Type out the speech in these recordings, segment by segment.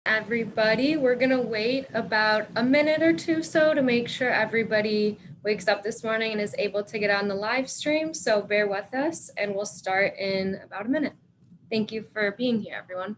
Everybody, we're gonna wait about a minute or two so to make sure everybody wakes up this morning and is able to get on the live stream. So bear with us and we'll start in about a minute. Thank you for being here, everyone.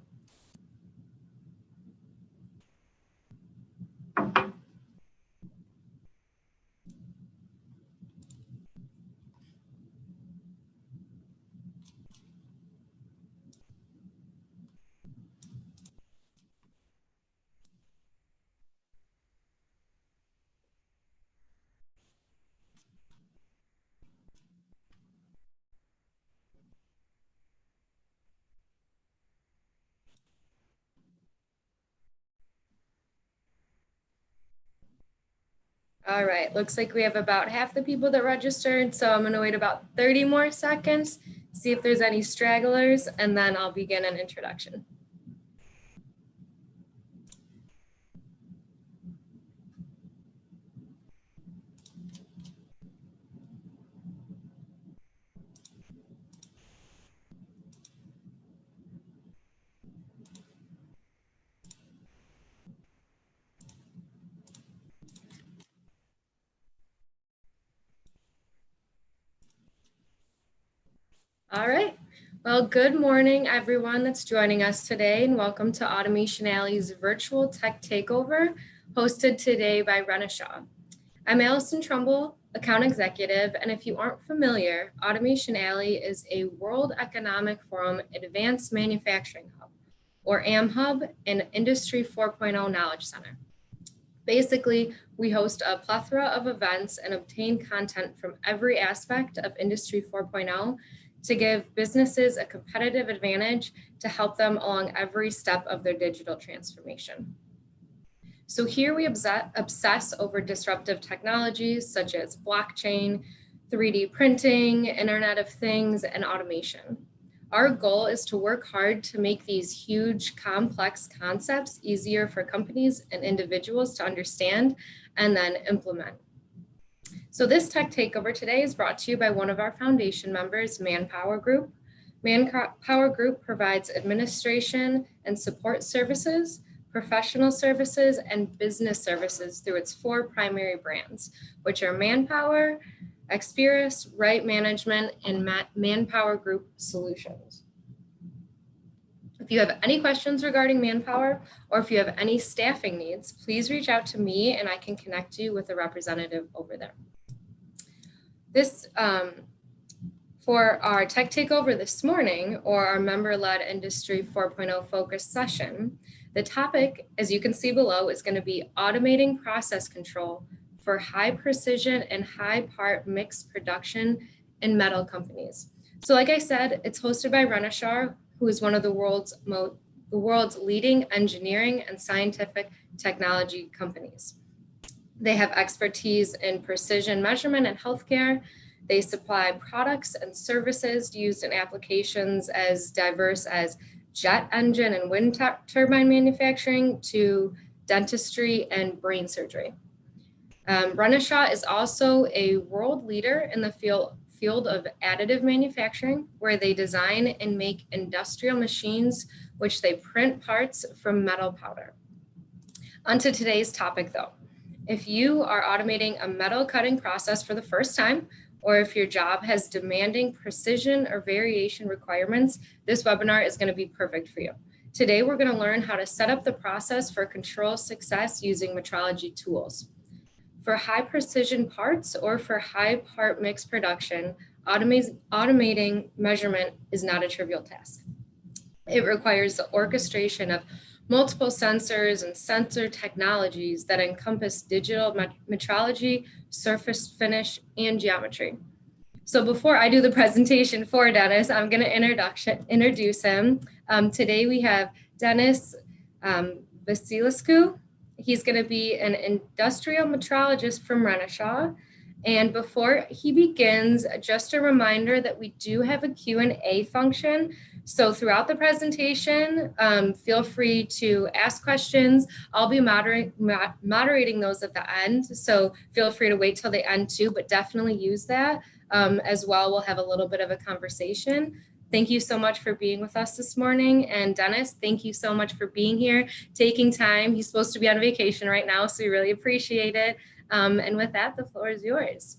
All right, looks like we have about half the people that registered, so I'm gonna wait about 30 more seconds, see if there's any stragglers, and then I'll begin an introduction. All right. Well, good morning, everyone that's joining us today, and welcome to Automation Alley's virtual tech takeover, hosted today by Renishaw. I'm Allison Trumbull, account executive, and if you aren't familiar, Automation Alley is a World Economic Forum Advanced Manufacturing Hub, or AmHub, and Industry 4.0 Knowledge Center. Basically, we host a plethora of events and obtain content from every aspect of Industry 4.0 to give businesses a competitive advantage to help them along every step of their digital transformation. So here we obsess over disruptive technologies such as blockchain, 3D printing, Internet of Things, and automation. Our goal is to work hard to make these huge, complex concepts easier for companies and individuals to understand and then implement. So this tech takeover today is brought to you by one of our foundation members, Manpower Group. Manpower Group provides administration and support services, professional services, and business services through its 4 primary brands, which are Manpower, Experis, Right Management, and Manpower Group Solutions. If you have any questions regarding Manpower, or if you have any staffing needs, please reach out to me and I can connect you with a representative over there. This, for our tech takeover this morning, or our member-led Industry 4.0 focus session, the topic, as you can see below, is going to be automating process control for high precision and high part mix production in metal companies. So like I said, it's hosted by Renishaw, who is one of the world's leading engineering and scientific technology companies. They have expertise in precision measurement and healthcare. They supply products and services used in applications as diverse as jet engine and wind turbine manufacturing to dentistry and brain surgery. Renishaw is also a world leader in the field of additive manufacturing, where they design and make industrial machines, which they print parts from metal powder. On to today's topic though. If you are automating a metal cutting process for the first time, or if your job has demanding precision or variation requirements, this webinar is going to be perfect for you. Today, we're going to learn how to set up the process for control success using metrology tools. For high precision parts or for high part mix production, automating measurement is not a trivial task. It requires the orchestration of multiple sensors and sensor technologies that encompass digital metrology, surface finish, and geometry. So before I do the presentation for Dennis, I'm going to introduce him. Today we have Dennis Vasilescu. He's going to be an industrial metrologist from Renishaw. And before he begins, just a reminder that we do have a Q&A function. So throughout the presentation, feel free to ask questions. I'll be moderating those at the end. So feel free to wait till the end too, but definitely use that as well. We'll have a little bit of a conversation. Thank you so much for being with us this morning. And Dennis, thank you so much for being here, taking time. He's supposed to be on vacation right now, so we really appreciate it. And with that, the floor is yours.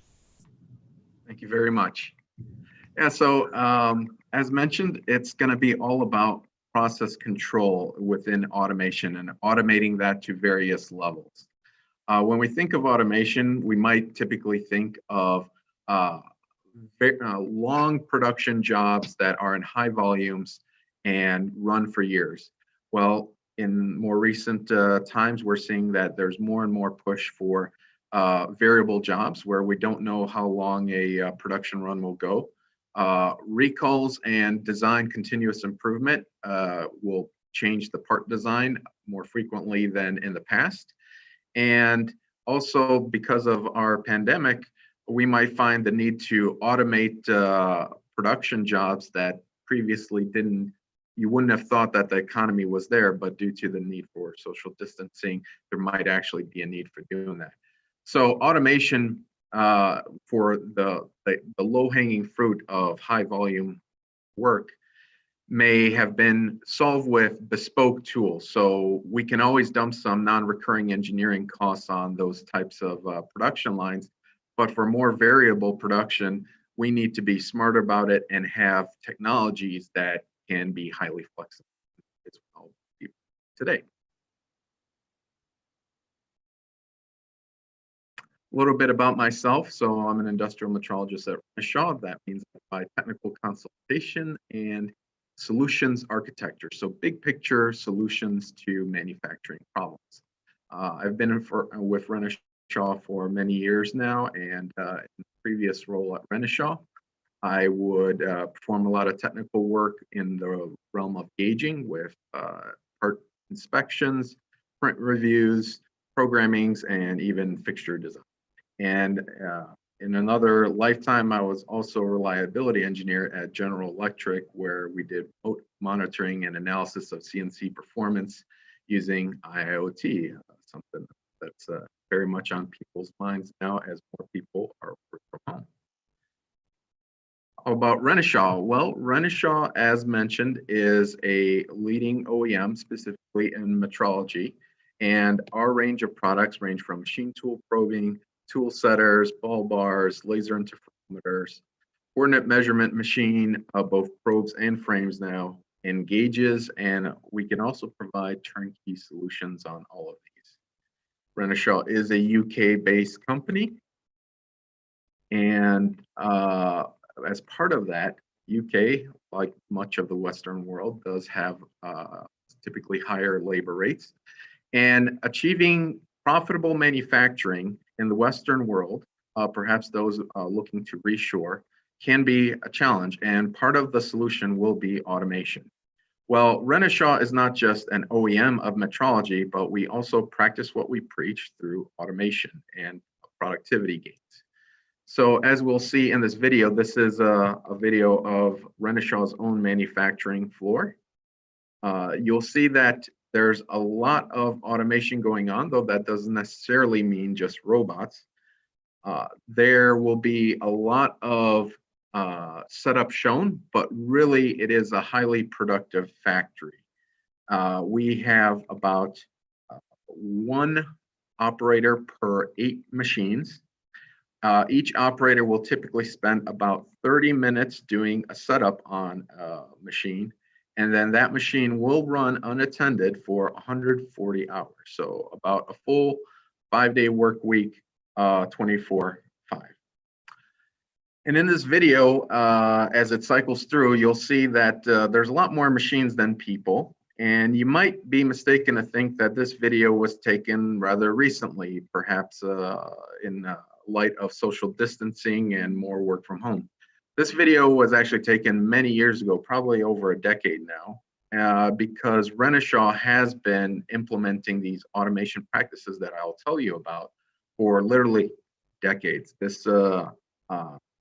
Thank you very much. Yeah, so as mentioned, it's going to be all about process control within automation and automating that to various levels. When we think of automation, we might typically think of long production jobs that are in high volumes and run for years. Well, in more recent times, we're seeing that there's more and more push for variable jobs where we don't know how long a production run will go. Recalls and design continuous improvement will change the part design more frequently than in the past. And also because of our pandemic, we might find the need to automate production jobs that previously you wouldn't have thought that the economy was there, but due to the need for social distancing, there might actually be a need for doing that. So automation for the low-hanging fruit of high volume work may have been solved with bespoke tools. So we can always dump some non-recurring engineering costs on those types of production lines. But for more variable production, we need to be smarter about it and have technologies that can be highly flexible as well today. A little bit about myself. So I'm an industrial metrologist at Renishaw. That means by technical consultation and solutions architecture. So big picture solutions to manufacturing problems. I've been with Renishaw for many years now, and in the previous role at Renishaw, I would perform a lot of technical work in the realm of gauging with part inspections, print reviews, programmings, and even fixture design. And in another lifetime, I was also a reliability engineer at General Electric, where we did monitoring and analysis of CNC performance using IoT, something that's very much on people's minds now as more people are working from home. How about Renishaw? Well, Renishaw, as mentioned, is a leading OEM, specifically in metrology, and our range of products range from machine tool probing, tool setters, ball bars, laser interferometers, coordinate measurement machine, both probes and frames now, and gauges, and we can also provide turnkey solutions on all of these. Renishaw is a UK-based company, and as part of that, UK, like much of the Western world, does have typically higher labor rates, and achieving profitable manufacturing in the Western world, perhaps those looking to reshore, can be a challenge, and part of the solution will be automation. Well, Renishaw is not just an OEM of metrology, but we also practice what we preach through automation and productivity gains. So as we'll see in this video, this is a video of Renishaw's own manufacturing floor. You'll see that there's a lot of automation going on, though that doesn't necessarily mean just robots. There will be a lot of setup shown, but really it is a highly productive factory. We have about one operator per 8 machines. Each operator will typically spend about 30 minutes doing a setup on a machine, and then that machine will run unattended for 140 hours. So about a full 5-day work week, 24/5. And in this video, as it cycles through, you'll see that there's a lot more machines than people. And you might be mistaken to think that this video was taken rather recently, perhaps in light of social distancing and more work from home. This video was actually taken many years ago, probably over a decade now, because Renishaw has been implementing these automation practices that I'll tell you about for literally decades.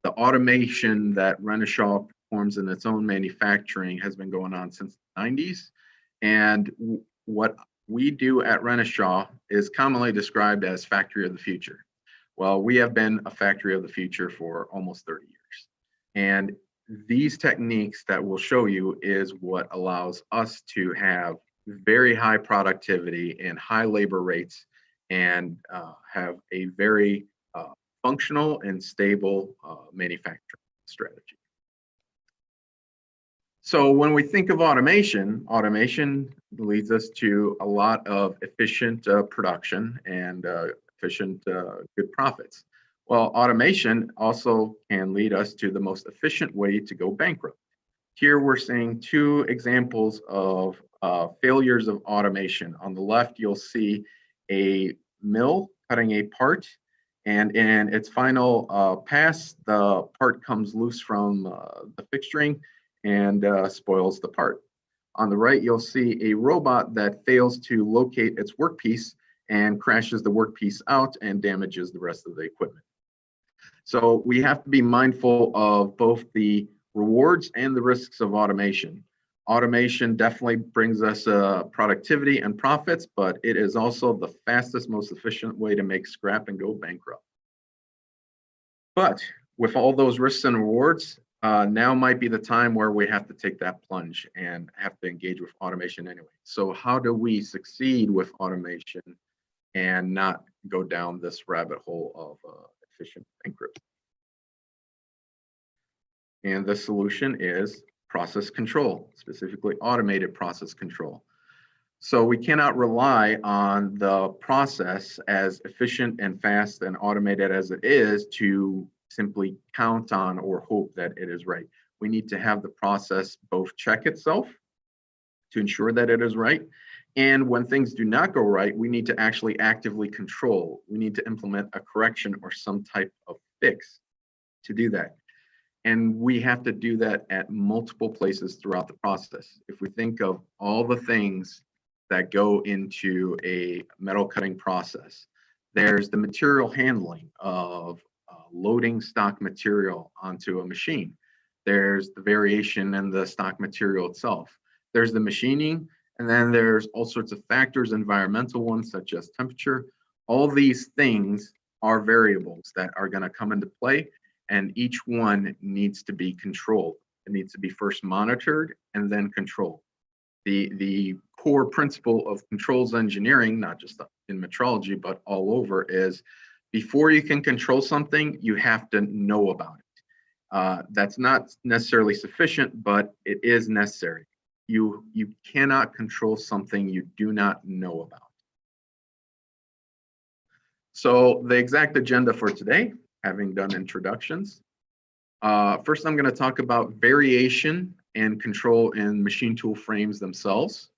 The automation that Renishaw performs in its own manufacturing has been going on since the 90s. And what we do at Renishaw is commonly described as factory of the future. Well, we have been a factory of the future for almost 30 years. And these techniques that we'll show you is what allows us to have very high productivity and high labor rates and have a very functional and stable manufacturing strategy. So when we think of automation, automation leads us to a lot of efficient production and efficient good profits. Well, automation also can lead us to the most efficient way to go bankrupt. Here we're seeing two examples of failures of automation. On the left, you'll see a mill cutting a part, and in its final pass, the part comes loose from the fixturing and spoils the part. On the right, you'll see a robot that fails to locate its workpiece and crashes the workpiece out and damages the rest of the equipment. So we have to be mindful of both the rewards and the risks of automation. Automation definitely brings us productivity and profits, but it is also the fastest, most efficient way to make scrap and go bankrupt. But with all those risks and rewards, now might be the time where we have to take that plunge and have to engage with automation anyway. So how do we succeed with automation and not go down this rabbit hole of efficient bankruptcy? And the solution is process control, specifically automated process control. So we cannot rely on the process, as efficient and fast and automated as it is, to simply count on or hope that it is right. We need to have the process both check itself to ensure that it is right. And when things do not go right, we need to actually actively control. We need to implement a correction or some type of fix to do that. And we have to do that at multiple places throughout the process. If we think of all the things that go into a metal cutting process, there's the material handling of loading stock material onto a machine. There's the variation in the stock material itself. There's the machining, and then there's all sorts of factors, environmental ones such as temperature. All these things are variables that are going to come into play, and each one needs to be controlled. It needs to be first monitored and then controlled. The core principle of controls engineering, not just in metrology, but all over, is before you can control something, you have to know about it. That's not necessarily sufficient, but it is necessary. You cannot control something you do not know about. So the exact agenda for today, having done introductions. First, I'm going to talk about variation and control in machine tool frames themselves.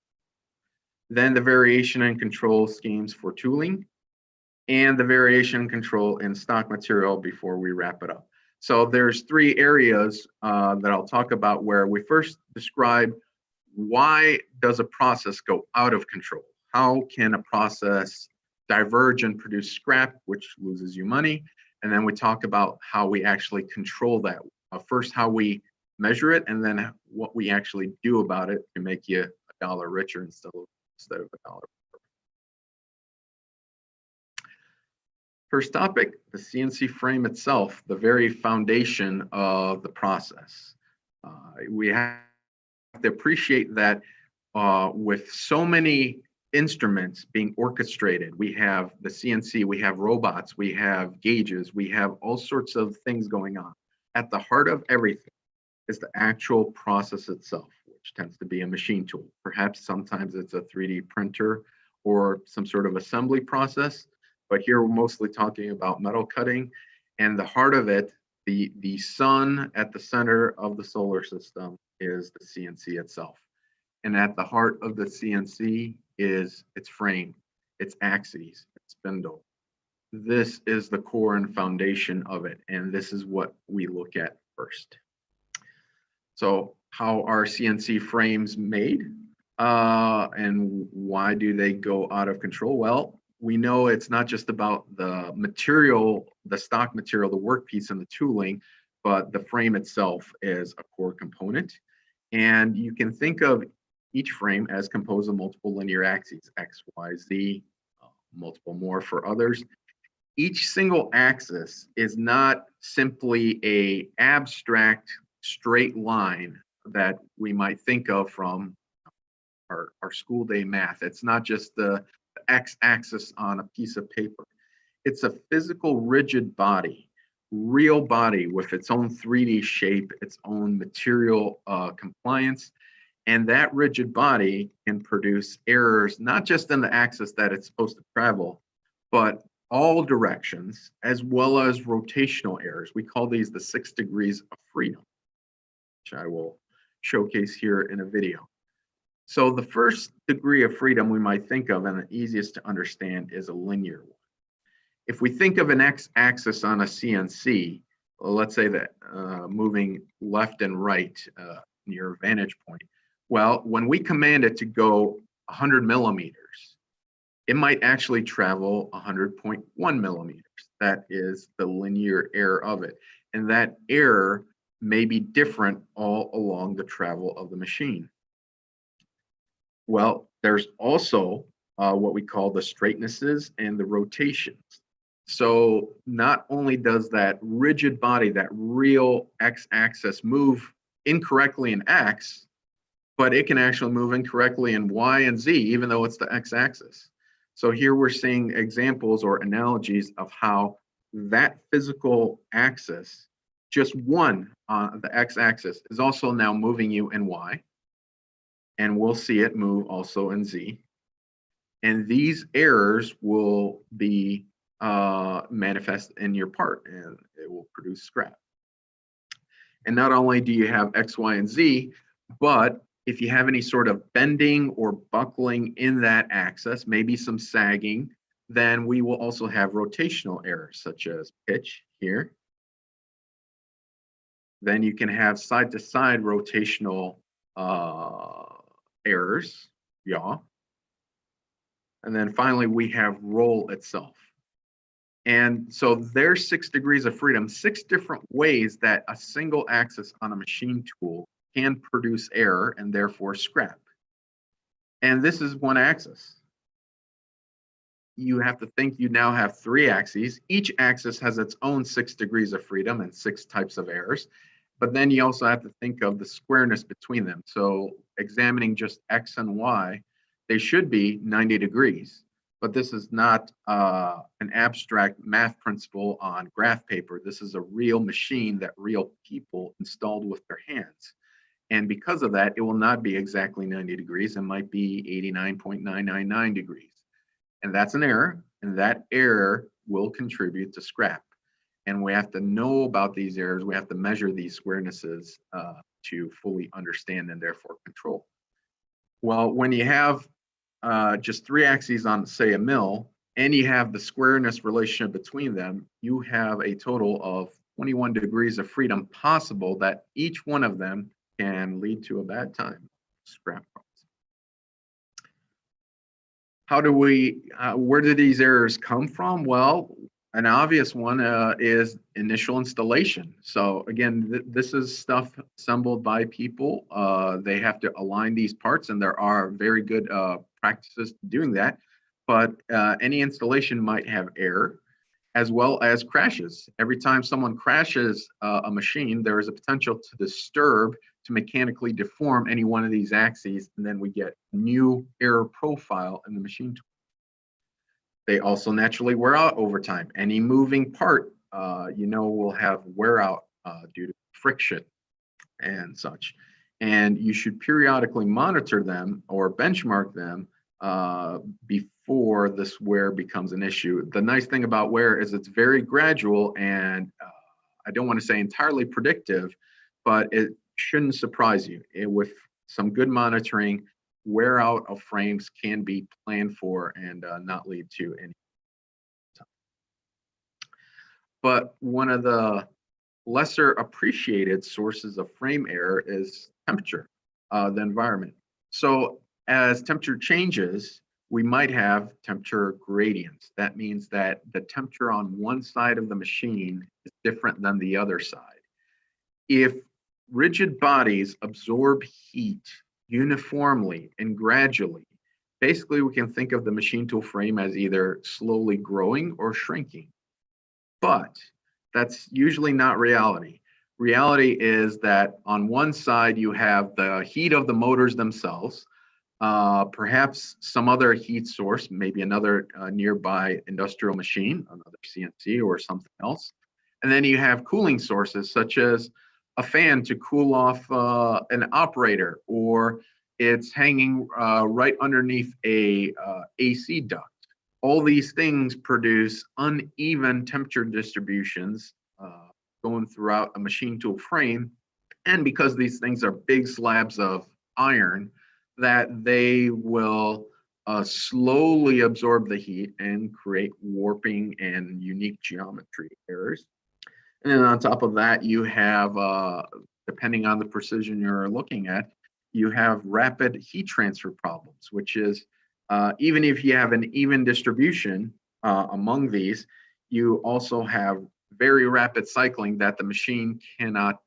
Then the variation and control schemes for tooling, and the variation and control in stock material before we wrap it up. So there's three areas that I'll talk about where we first describe why does a process go out of control? How can a process diverge and produce scrap, which loses you money? And then we talk about how we actually control that. First, how we measure it, and then what we actually do about it to make you $1 richer instead of $1 poorer. First topic, the CNC frame itself, the very foundation of the process. We have to appreciate that with so many instruments being orchestrated, we have the CNC, we have robots, we have gauges, we have all sorts of things going on. At the heart of everything is the actual process itself, which tends to be a machine tool. Perhaps sometimes it's a 3D printer or some sort of assembly process. But here we're mostly talking about metal cutting, and the heart of it, the sun at the center of the solar system, is the CNC itself. And at the heart of the CNC is its frame, its axes, its spindle. This is the core and foundation of it, and this is what we look at first. So how are CNC frames made, and why do they go out of control? Well, we know it's not just about the material, the stock material, the workpiece and the tooling, but the frame itself is a core component. And you can think of each frame as composed of multiple linear axes, X, Y, Z, multiple more for others. Each single axis is not simply an abstract straight line that we might think of from our school day math. It's not just the x-axis on a piece of paper. It's a physical rigid body, real body with its own 3D shape, its own material compliance. And that rigid body can produce errors, not just in the axis that it's supposed to travel, but all directions, as well as rotational errors. We call these the 6 degrees of freedom, which I will showcase here in a video. So the first degree of freedom we might think of, and the easiest to understand, is a linear one. If we think of an x-axis on a CNC, let's say that moving left and right near a vantage point, well, when we command it to go 100 millimeters, it might actually travel 100.1 millimeters. That is the linear error of it. And that error may be different all along the travel of the machine. Well, there's also what we call the straightnesses and the rotations. So not only does that rigid body, that real x-axis, move incorrectly in x, but it can actually move incorrectly in y and z, even though it's the x-axis. So here we're seeing examples or analogies of how that physical axis, just one on the x-axis, is also now moving you in y. And we'll see it move also in z. And these errors will be manifest in your part, and it will produce scrap. And not only do you have X, Y, and Z, but if you have any sort of bending or buckling in that axis, maybe some sagging, then we will also have rotational errors such as pitch here. Then you can have side-to-side rotational errors, yaw. And then finally, we have roll itself. And so there's 6 degrees of freedom, 6 different ways that a single axis on a machine tool can produce error and therefore scrap. And this is one axis. You have to think you now have 3 axes. Each axis has its own 6 degrees of freedom and 6 types of errors. But then you also have to think of the squareness between them. So examining just X and Y, they should be 90 degrees. But this is not an abstract math principle on graph paper. This is a real machine that real people installed with their hands. And because of that, it will not be exactly 90 degrees. It might be 89.999 degrees. And that's an error, and that error will contribute to scrap. And we have to know about these errors. We have to measure these squarenesses to fully understand and therefore control. Well, when you have just 3 axes on, say, a mill, and you have the squareness relationship between them, you have a total of 21 degrees of freedom possible that each one of them can lead to a bad time, scrap parts. How do we, where do these errors come from? Well, an obvious one is initial installation. So again, this is stuff assembled by people. They have to align these parts, and there are very good practices to doing that. But any installation might have error, as well as crashes. Every time someone crashes a machine, there is a potential to disturb, to mechanically deform any one of these axes, and then we get new error profile in the machine tool. They also naturally wear out over time. Any moving part, will have wear out due to friction and such. And you should periodically monitor them or benchmark them before this wear becomes an issue. The nice thing about wear is it's very gradual, and I don't want to say entirely predictive, but it shouldn't surprise you. With some good monitoring, wear out of frames can be planned for and not lead to any. But one of the lesser appreciated sources of frame error is temperature, the environment. So as temperature changes, we might have temperature gradients. That means that the temperature on one side of the machine is different than the other side. If rigid bodies absorb heat uniformly and gradually, basically we can think of the machine tool frame as either slowly growing or shrinking. But that's usually not reality. Reality is that on one side, you have the heat of the motors themselves, perhaps some other heat source, maybe another nearby industrial machine, another CNC or something else. And then you have cooling sources such as a fan to cool off an operator, or it's hanging right underneath a AC duct. All these things produce uneven temperature distributions going throughout a machine tool frame. And because these things are big slabs of iron, that they will slowly absorb the heat and create warping and unique geometry errors. And then on top of that, you have, depending on the precision you're looking at, you have rapid heat transfer problems, which is even if you have an even distribution among these, you also have very rapid cycling that the machine cannot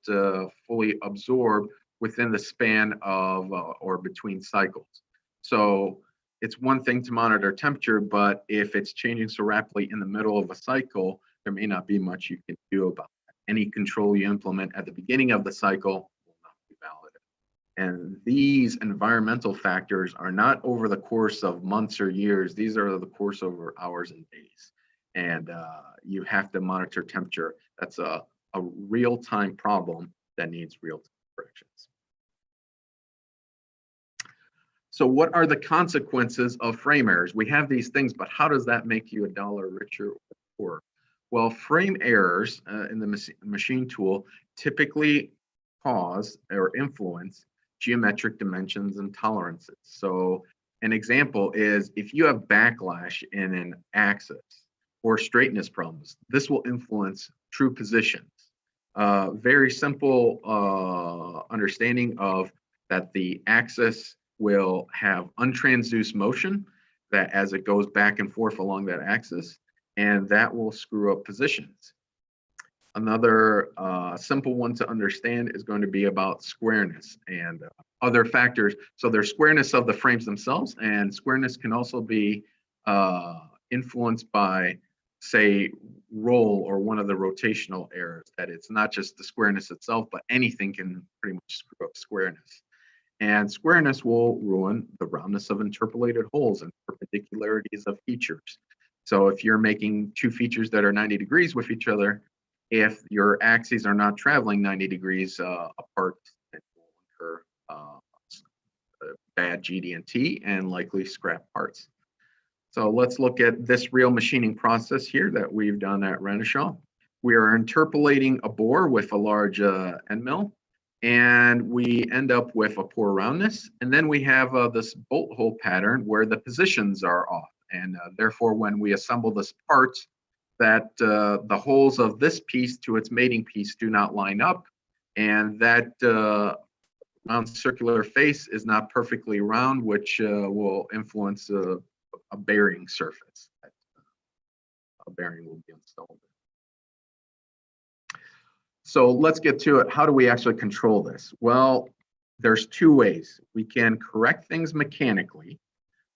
fully absorb within the span of or between cycles. So it's one thing to monitor temperature, but if it's changing so rapidly in the middle of a cycle, there may not be much you can do about that. Any control you implement at the beginning of the cycle will not be valid. And these environmental factors are not over the course of months or years. These are the course over hours and days. And you have to monitor temperature. That's a real-time problem that needs real-time corrections. So what are the consequences of frame errors? We have these things, but how does that make you $1 richer or poorer? Well, frame errors in the machine tool typically cause or influence geometric dimensions and tolerances. So an example is if you have backlash in an axis or straightness problems, this will influence true positions. Very simple understanding of that the axis will have untransduced motion that as it goes back and forth along that axis, and that will screw up positions. Another simple one to understand is going to be about squareness and other factors. So there's squareness of the frames themselves, and squareness can also be influenced by, say, roll or one of the rotational errors, that it's not just the squareness itself, but anything can pretty much screw up squareness. And squareness will ruin the roundness of interpolated holes and perpendicularities of features. So if you're making two features that are 90 degrees with each other, if your axes are not traveling 90 degrees apart, it will incur bad GD&T and likely scrap parts. So let's look at this real machining process here that we've done at Renishaw. We are interpolating a bore with a large end mill, and we end up with a poor roundness. And then we have this bolt hole pattern where the positions are off. And therefore, when we assemble this part, that the holes of this piece to its mating piece do not line up, and that round circular face is not perfectly round, which will influence a bearing surface. A bearing will be installed. So let's get to it. How do we actually control this? Well, there's two ways. We can correct things mechanically.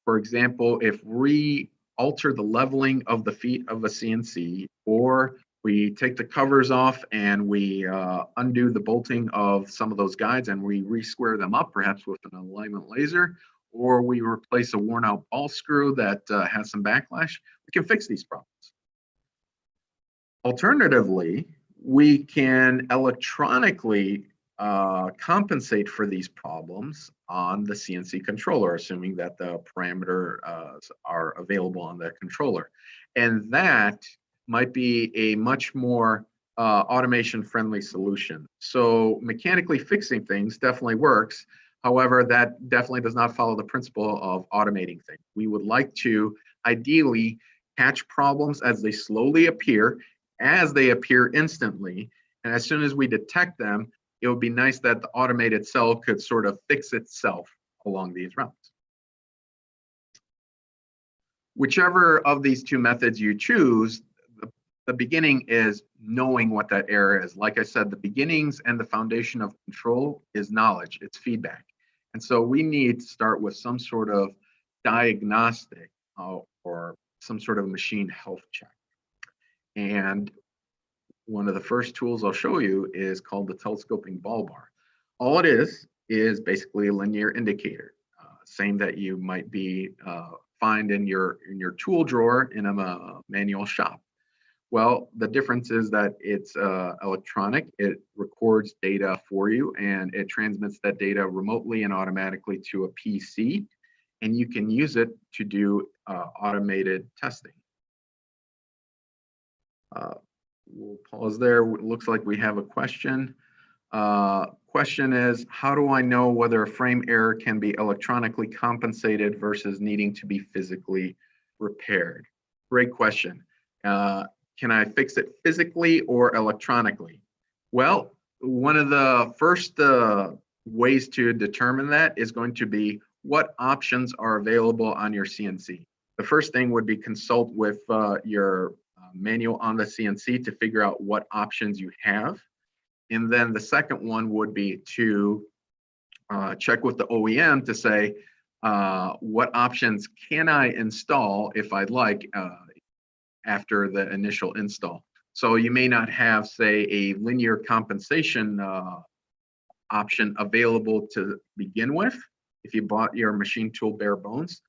For example, if we alter the leveling of the feet of a CNC, or we take the covers off and we undo the bolting of some of those guides and we re-square them up, perhaps with an alignment laser, or we replace a worn out ball screw that has some backlash, we can fix these problems. Alternatively, we can electronically compensate for these problems on the CNC controller, assuming that the parameters are available on that controller. And that might be a much more automation-friendly solution. So mechanically fixing things definitely works. However, that definitely does not follow the principle of automating things. We would like to ideally catch problems as they slowly appear, as they appear instantly, and as soon as we detect them, it would be nice that the automated cell could sort of fix itself along these routes. Whichever of these two methods you choose, the beginning is knowing what that error is. Like I said, the beginnings and the foundation of control is knowledge, it's feedback. And so we need to start with some sort of diagnostic or some sort of machine health check. And one of the first tools I'll show you is called the telescoping ball bar. All it is basically a linear indicator, same that you might be find in your tool drawer in a manual shop. Well, the difference is that it's electronic. It records data for you, and it transmits that data remotely and automatically to a PC, and you can use it to do automated testing. We'll pause there. It looks like we have a question. Question is, how do I know whether a frame error can be electronically compensated versus needing to be physically repaired? Great question. Can I fix it physically or electronically? Well, one of the first ways to determine that is going to be what options are available on your CNC. The first thing would be consult with your manual on the CNC to figure out what options you have. And then the second one would be to check with the OEM to say, what options can I install if I'd like after the initial install. So you may not have, say, a linear compensation option available to begin with if you bought your machine tool bare bones,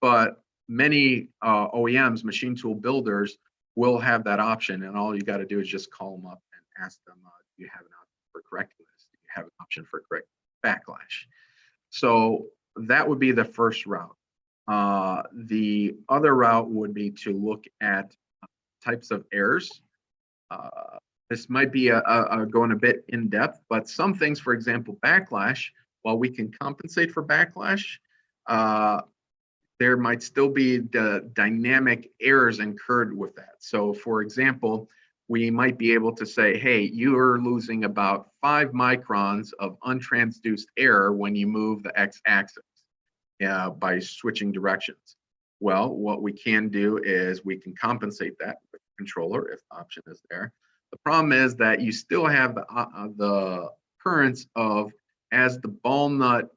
but many OEMs, machine tool builders, will have that option, and all you got to do is just call them up and ask them, do you have an option for correcting this? Do you have an option for correct backlash? So that would be the first route. The other route would be to look at types of errors. This might be going a bit in depth, but some things, for example, backlash, while we can compensate for backlash, there might still be the dynamic errors incurred with that. So for example, we might be able to say, hey, you're losing about 5 microns of untransduced error when you move the x-axis by switching directions. Well, what we can do is we can compensate that with the controller if the option is there. The problem is that you still have the occurrence of, as the ball nut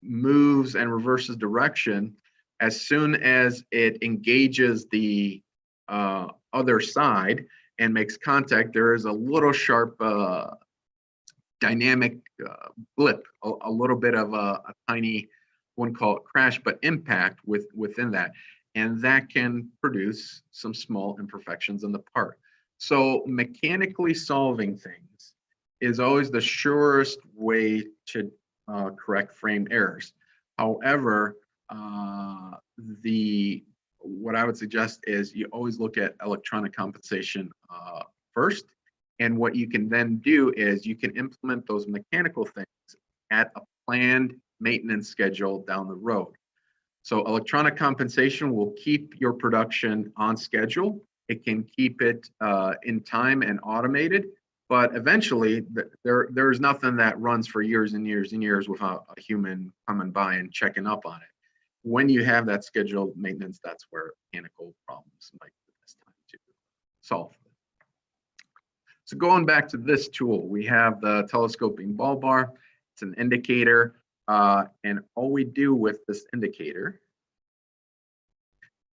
moves and reverses direction, as soon as it engages the other side and makes contact, there is a little sharp dynamic blip, a little bit of a tiny, wouldn't call it crash, but impact within that. And that can produce some small imperfections in the part. So mechanically solving things is always the surest way to correct frame errors. However, what I would suggest is you always look at electronic compensation first. And what you can then do is you can implement those mechanical things at a planned maintenance schedule down the road. So electronic compensation will keep your production on schedule. It can keep it in time and automated, but eventually there's nothing that runs for years and years and years without a human coming by and checking up on it. When you have that scheduled maintenance, that's where mechanical problems might be the best time to solve. So going back to this tool, we have the telescoping ball bar. It's an indicator, and all we do with this indicator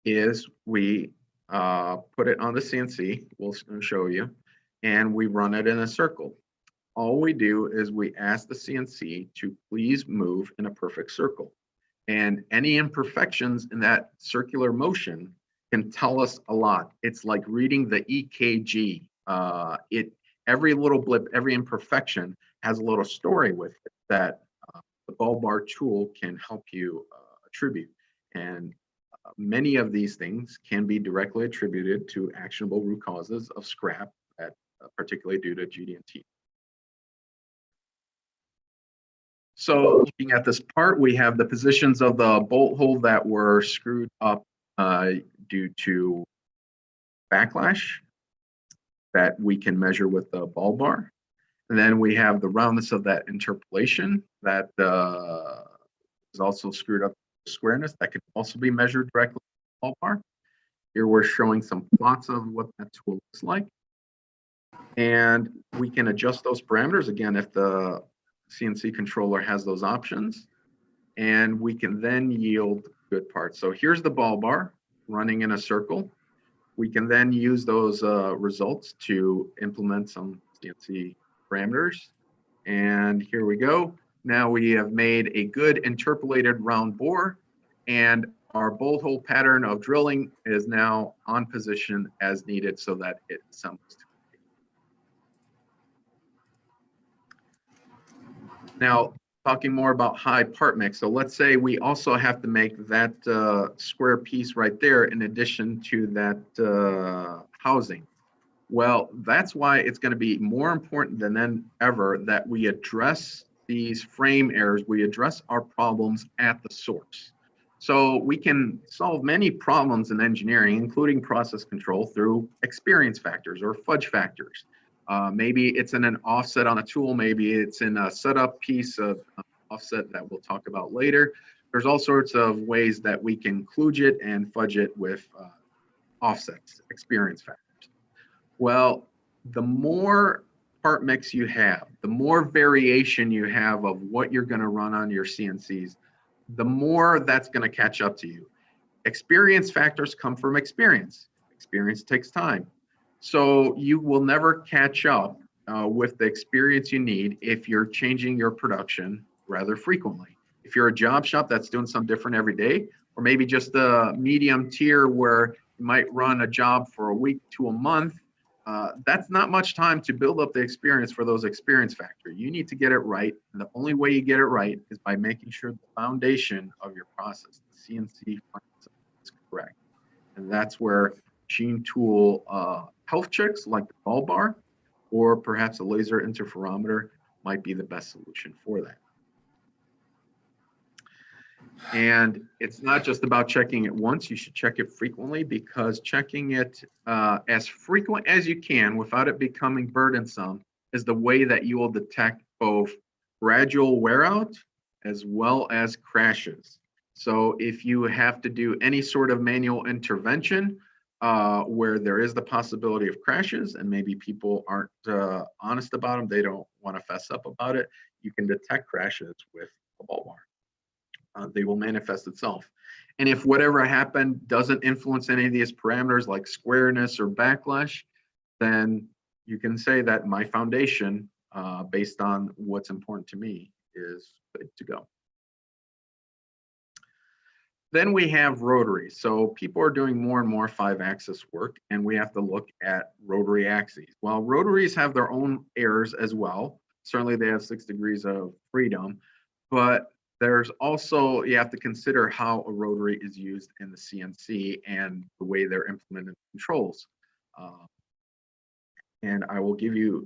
is we put it on the CNC, we'll show you, and we run it in a circle. All we do is we ask the CNC to please move in a perfect circle. And any imperfections in that circular motion can tell us a lot. It's like reading the EKG. Every little blip, every imperfection has a little story with it that the ball bar tool can help you attribute. And many of these things can be directly attributed to actionable root causes of scrap, that particularly due to GD&T. So looking at this part, we have the positions of the bolt hole that were screwed up due to backlash that we can measure with the ball bar. And then we have the roundness of that interpolation that is also screwed up to squareness that can also be measured directly with the ball bar. Here we're showing some plots of what that tool looks like. And we can adjust those parameters again if the CNC controller has those options, and we can then yield good parts. So here's the ball bar running in a circle. We can then use those results to implement some CNC parameters. And here we go. Now we have made a good interpolated round bore, and our bolt hole pattern of drilling is now on position as needed so that it assembles. Now, talking more about high part mix. So let's say we also have to make that square piece right there in addition to that housing. Well, that's why it's going to be more important than ever that we address these frame errors. We address our problems at the source. So we can solve many problems in engineering, including process control, through experience factors or fudge factors. Maybe it's in an offset on a tool. Maybe it's in a setup piece of offset that we'll talk about later. There's all sorts of ways that we can kludge it and fudge it with offsets, experience factors. Well, the more part mix you have, the more variation you have of what you're going to run on your CNCs, the more that's going to catch up to you. Experience factors come from experience. Experience takes time. So you will never catch up with the experience you need if you're changing your production rather frequently. If you're a job shop that's doing something different every day, or maybe just a medium tier where you might run a job for a week to a month, that's not much time to build up the experience for those experience factors. You need to get it right. And the only way you get it right is by making sure the foundation of your process, the CNC is correct. And that's where machine tool health checks like the ball bar or perhaps a laser interferometer might be the best solution for that. And it's not just about checking it once, you should check it frequently, because checking it as frequent as you can without it becoming burdensome is the way that you will detect both gradual wear out as well as crashes. So if you have to do any sort of manual intervention where there is the possibility of crashes and maybe people aren't honest about them, they don't want to fess up about it, you can detect crashes with a ball bar. They will manifest itself. And if whatever happened doesn't influence any of these parameters like squareness or backlash, then you can say that my foundation, based on what's important to me, is good to go. Then we have rotary. So people are doing more and more 5-axis work, and we have to look at rotary axes. Well, rotaries have their own errors as well. Certainly they have 6 degrees of freedom, but there's also, you have to consider how a rotary is used in the CNC and the way they're implemented controls. And I will give you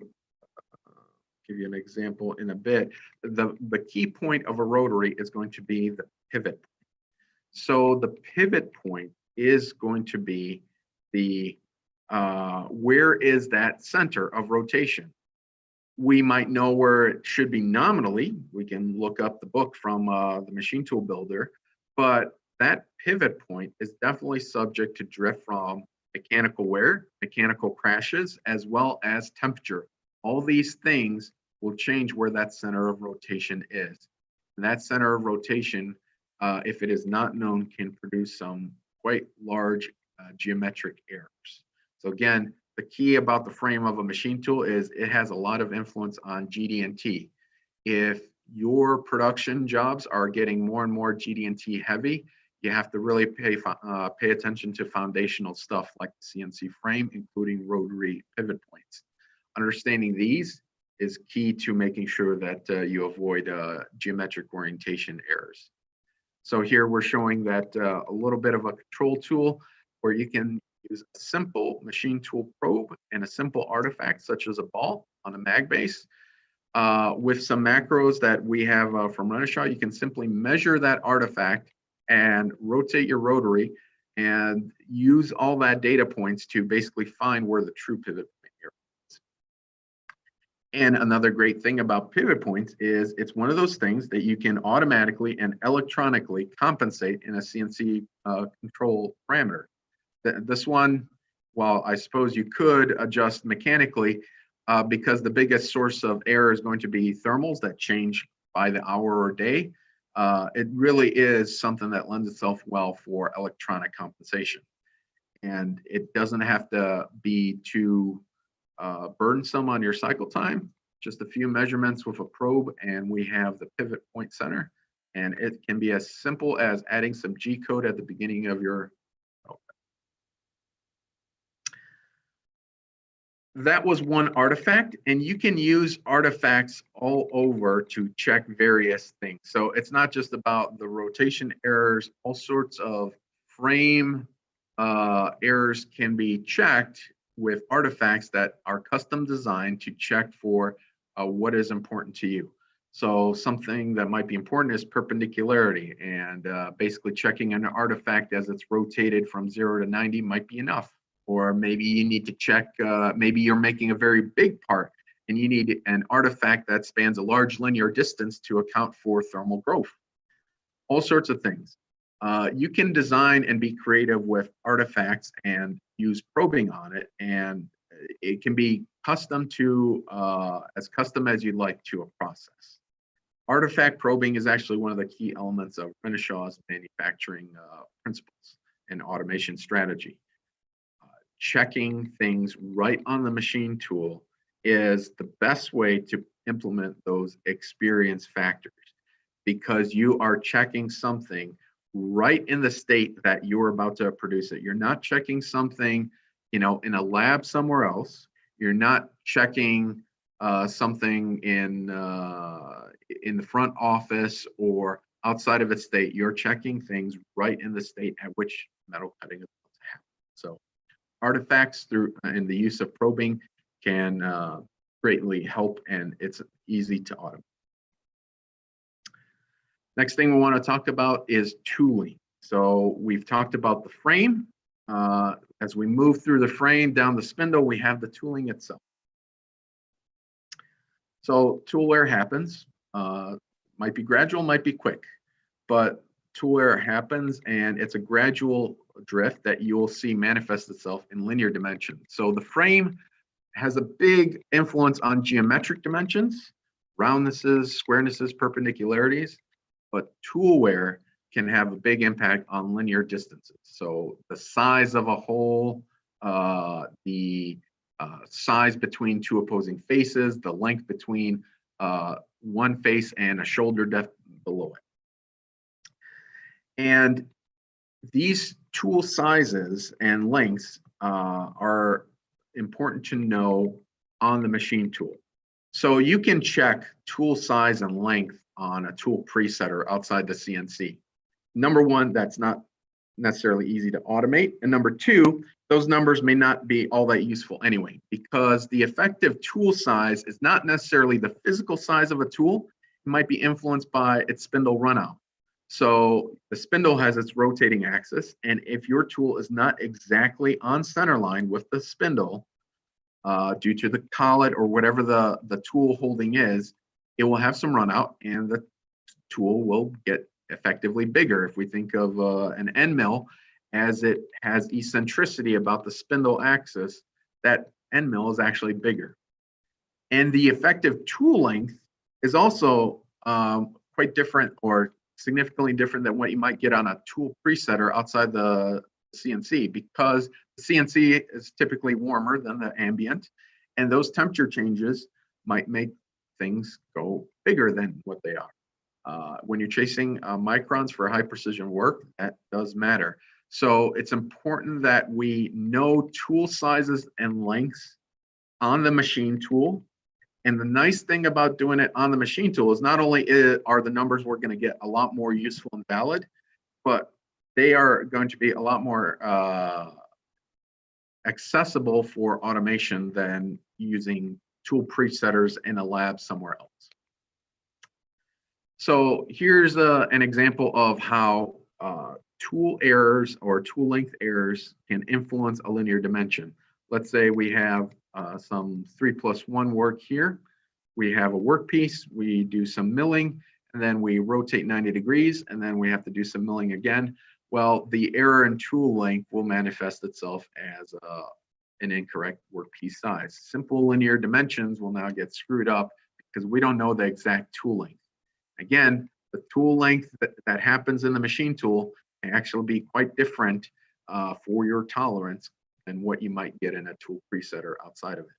an example in a bit. The key point of a rotary is going to be the pivot point. So the pivot point is going to be the, where is that center of rotation? We might know where it should be nominally. We can look up the book from the machine tool builder, but that pivot point is definitely subject to drift from mechanical wear, mechanical crashes, as well as temperature. All these things will change where that center of rotation is. And that center of rotation, if it is not known, can produce some quite large geometric errors. So again, the key about the frame of a machine tool is it has a lot of influence on GD&T. If your production jobs are getting more and more GD&T heavy, you have to really pay attention to foundational stuff like the CNC frame, including rotary pivot points. Understanding these is key to making sure that you avoid geometric orientation errors. So here we're showing that a little bit of a control tool where you can use a simple machine tool probe and a simple artifact such as a ball on a mag base. With some macros that we have from Renishaw, you can simply measure that artifact and rotate your rotary and use all that data points to basically find where the true pivot point is. And another great thing about pivot points is it's one of those things that you can automatically and electronically compensate in a CNC control parameter. This one, while I suppose you could adjust mechanically, because the biggest source of error is going to be thermals that change by the hour or day, it really is something that lends itself well for electronic compensation. and it doesn't have to be too burdensome on your cycle time. Just a few measurements with a probe, and we have the pivot point center. And it can be as simple as adding some G code at the beginning of your. That was one artifact, and you can use artifacts all over to check various things. So it's not just about the rotation errors, all sorts of frame errors can be checked with artifacts that are custom designed to check for what is important to you. So something that might be important is perpendicularity, and basically checking an artifact as it's rotated from 0 to 90 might be enough. Or maybe you need to check, maybe you're making a very big part and you need an artifact that spans a large linear distance to account for thermal growth. All sorts of things. You can design and be creative with artifacts and use probing on it, and it can be custom to, as custom as you'd like to a process. Artifact probing is actually one of the key elements of Renishaw's manufacturing principles and automation strategy. Checking things right on the machine tool is the best way to implement those experience factors, because you are checking something right in the state that you're about to produce it. You're not checking something, in a lab somewhere else. You're not checking something in the front office or outside of its state. You're checking things right in the state at which metal cutting is about to happen. So artifacts and the use of probing can greatly help, and it's easy to automate. Next thing we want to talk about is tooling. So we've talked about the frame. As we move through the frame down the spindle, we have the tooling itself. So tool wear happens. Might be gradual, might be quick, but tool wear happens, and it's a gradual drift that you'll see manifest itself in linear dimension. So the frame has a big influence on geometric dimensions, roundnesses, squarenesses, perpendicularities, but tool wear can have a big impact on linear distances. So the size of a hole, the size between two opposing faces, the length between one face and a shoulder depth below it. And these tool sizes and lengths are important to know on the machine tool. So you can check tool size and length on a tool presetter outside the CNC. Number one, that's not necessarily easy to automate. And number two, those numbers may not be all that useful anyway, because the effective tool size is not necessarily the physical size of a tool. It might be influenced by its spindle runout. So the spindle has its rotating axis, and if your tool is not exactly on center line with the spindle, due to the collet or whatever the tool holding is, it will have some runout, and the tool will get effectively bigger. If we think of an end mill, as it has eccentricity about the spindle axis, that end mill is actually bigger. And the effective tool length is also quite different, or significantly different than what you might get on a tool presetter outside the CNC, because the CNC is typically warmer than the ambient, and those temperature changes might make things go bigger than what they are. When you're chasing microns for high precision work, that does matter. So it's important that we know tool sizes and lengths on the machine tool. And the nice thing about doing it on the machine tool is not only are the numbers we're going to get a lot more useful and valid, but they are going to be a lot more accessible for automation than using tool presetters in a lab somewhere else. So here's an example of how tool errors or tool length errors can influence a linear dimension. Let's say we have some 3+1 work here. We have a workpiece, we do some milling, and then we rotate 90 degrees, and then we have to do some milling again. Well, the error in tool length will manifest itself as an incorrect workpiece size. Simple linear dimensions will now get screwed up because we don't know the exact tool length. Again, the tool length that happens in the machine tool can actually be quite different for your tolerance than what you might get in a tool presetter outside of it.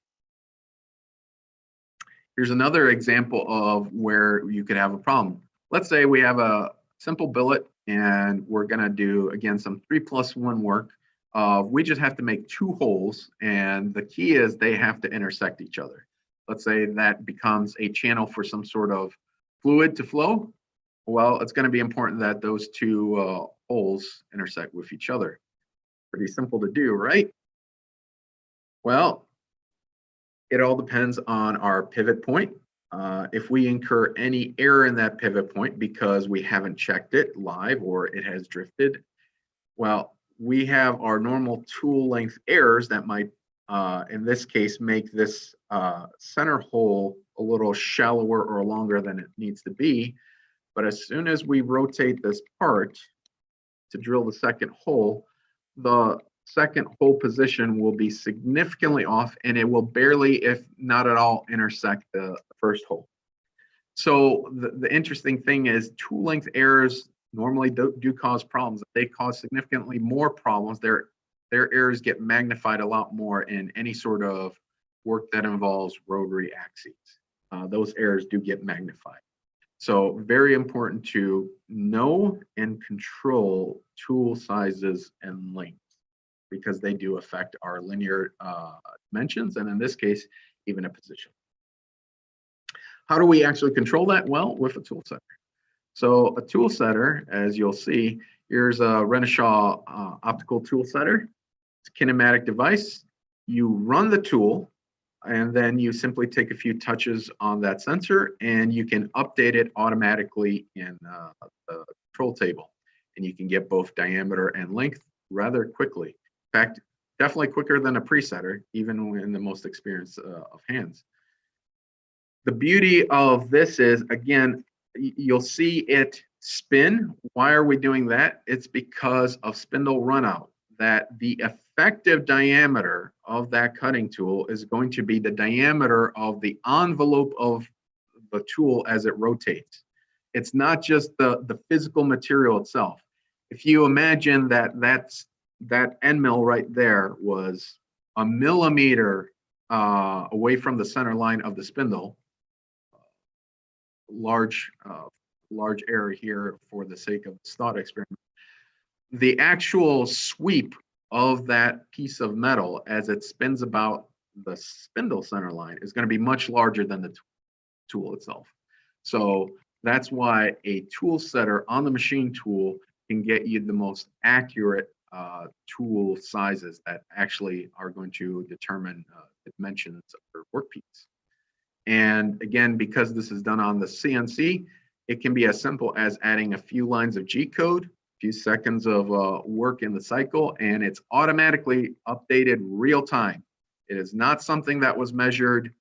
Here's another example of where you could have a problem. Let's say we have a simple billet and we're going to do, again, some 3+1 work. We just have to make 2 holes, and the key is they have to intersect each other. Let's say that becomes a channel for some sort of fluid to flow. Well, it's going to be important that those 2 holes intersect with each other. Pretty simple to do, right? Well, it all depends on our pivot point. If we incur any error in that pivot point because we haven't checked it live or it has drifted, well, we have our normal tool length errors that might, in this case, make this center hole a little shallower or longer than it needs to be. But as soon as we rotate this part to drill the second hole, the second hole position will be significantly off, and it will barely, if not at all, intersect the first hole. So the interesting thing is tool length errors normally do cause problems. They cause significantly more problems. Their errors get magnified a lot more in any sort of work that involves rotary axes. Those errors do get magnified. So very important to know and control tool sizes and lengths, because they do affect our linear dimensions, and in this case, even a position. How do we actually control that? Well, with a tool setter. So a tool setter, as you'll see, here's a Renishaw optical tool setter. It's a kinematic device. You run the tool, and then you simply take a few touches on that sensor, and you can update it automatically in the control table. And you can get both diameter and length rather quickly. In fact, definitely quicker than a presetter, even in the most experienced of hands. The beauty of this is, again, you'll see it spin. Why are we doing that? It's because of spindle runout, that the effective diameter of that cutting tool is going to be the diameter of the envelope of the tool as it rotates. It's not just the physical material itself. If you imagine that end mill right there was a millimeter away from the center line of the spindle, large error here for the sake of the thought experiment. The actual sweep of that piece of metal as it spins about the spindle center line is going to be much larger than the tool itself. So that's why a tool setter on the machine tool can get you the most accurate tool sizes that actually are going to determine the dimensions of your workpiece. And again, because this is done on the CNC, it can be as simple as adding a few lines of G code, a few seconds of work in the cycle, and it's automatically updated real time. It is not something that was measured,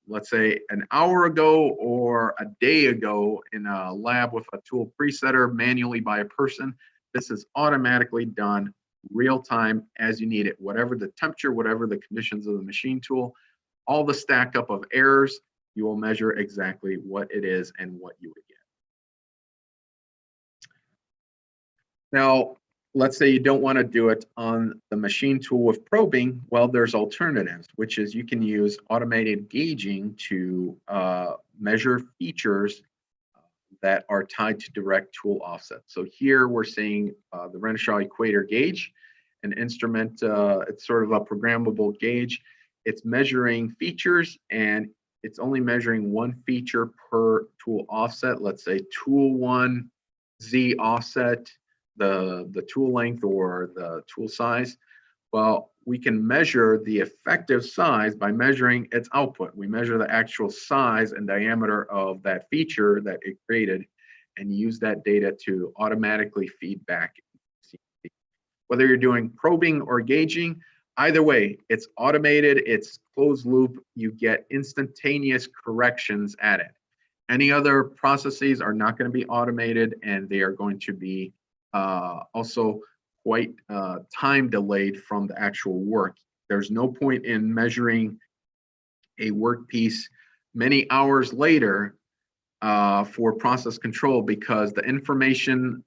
let's say, an hour ago or a day ago in a lab with a tool presetter manually by a person. This is automatically done real time as you need it, whatever the temperature, whatever the conditions of the machine tool, all the stack up of errors, you will measure exactly what it is and what you would get. Now, let's say you don't want to do it on the machine tool with probing. Well, there's alternatives, which is you can use automated gauging to measure features that are tied to direct tool offset. So here we're seeing the Renishaw equator gauge, an instrument, it's sort of a programmable gauge. It's measuring features, and it's only measuring one feature per tool offset. Let's say tool 1 Z offset, the tool length or the tool size. Well, we can measure the effective size by measuring its output. We measure the actual size and diameter of that feature that it created and use that data to automatically feed back. Whether you're doing probing or gauging, either way, it's automated, it's closed loop, you get instantaneous corrections at it. Any other processes are not going to be automated, and they are going to be also quite time delayed from the actual work. There's no point in measuring a workpiece many hours later for process control, because the information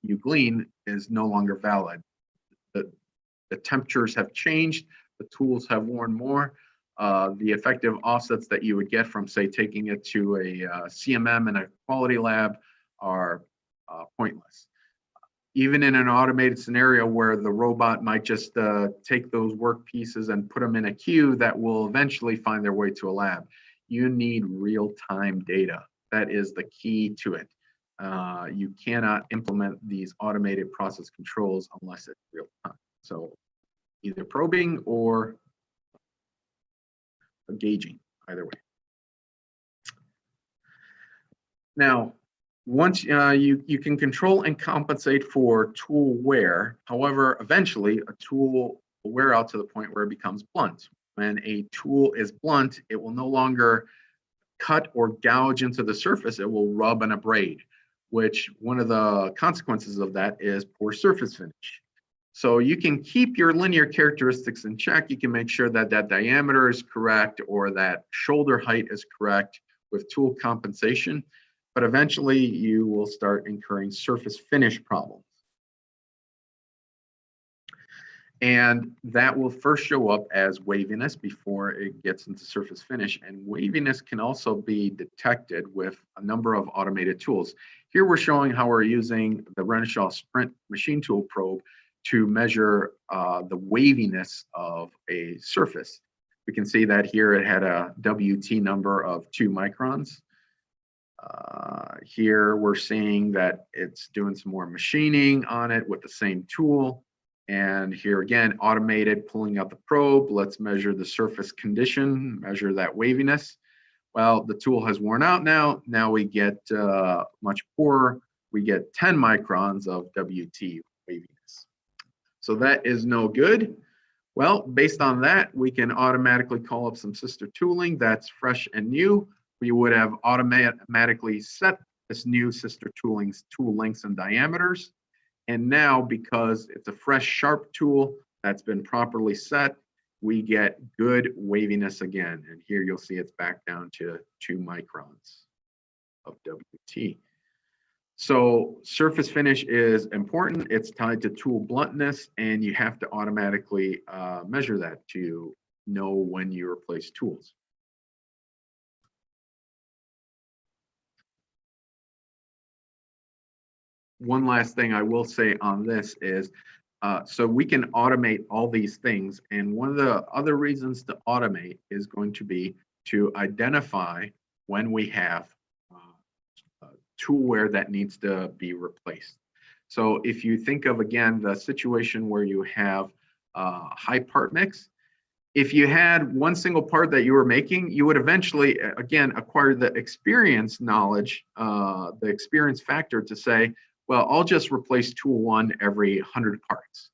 you glean is no longer valid. The temperatures have changed, the tools have worn more. The effective offsets that you would get from, say, taking it to a CMM in a quality lab are pointless. Even in an automated scenario where the robot might just take those work pieces and put them in a queue that will eventually find their way to a lab, you need real-time data. That is the key to it. You cannot implement these automated process controls unless it's real time. So either probing or gauging, either way. Now, once you can control and compensate for tool wear. However, eventually a tool will wear out to the point where it becomes blunt. When a tool is blunt, it will no longer cut or gouge into the surface. It will rub and abrade, which one of the consequences of that is poor surface finish. So you can keep your linear characteristics in check. You can make sure that that diameter is correct or that shoulder height is correct with tool compensation, but eventually you will start incurring surface finish problems. And that will first show up as waviness before it gets into surface finish. And waviness can also be detected with a number of automated tools. Here we're showing how we're using the Renishaw Sprint machine tool probe to measure the waviness of a surface. We can see that here it had a WT number of 2 microns. Here we're seeing that it's doing some more machining on it with the same tool. And here again, automated, pulling out the probe. Let's measure the surface condition, measure that waviness. Well, the tool has worn out now. Now we get much poorer. We get 10 microns of WT waviness. So that is no good. Well, based on that, we can automatically call up some sister tooling that's fresh and new. We would have automatically set this new sister tooling's tool lengths and diameters. And now, because it's a fresh, sharp tool that's been properly set, we get good waviness again. And here you'll see it's back down to 2 microns of WT. So surface finish is important. It's tied to tool bluntness, and you have to automatically measure that to know when you replace tools. One last thing I will say on this is, so we can automate all these things. And one of the other reasons to automate is going to be to identify when we have tool wear that needs to be replaced. So if you think of, again, the situation where you have high part mix, if you had one single part that you were making, you would eventually, again, acquire the experience knowledge, the experience factor to say, well, I'll just replace tool 1 every 100 parts.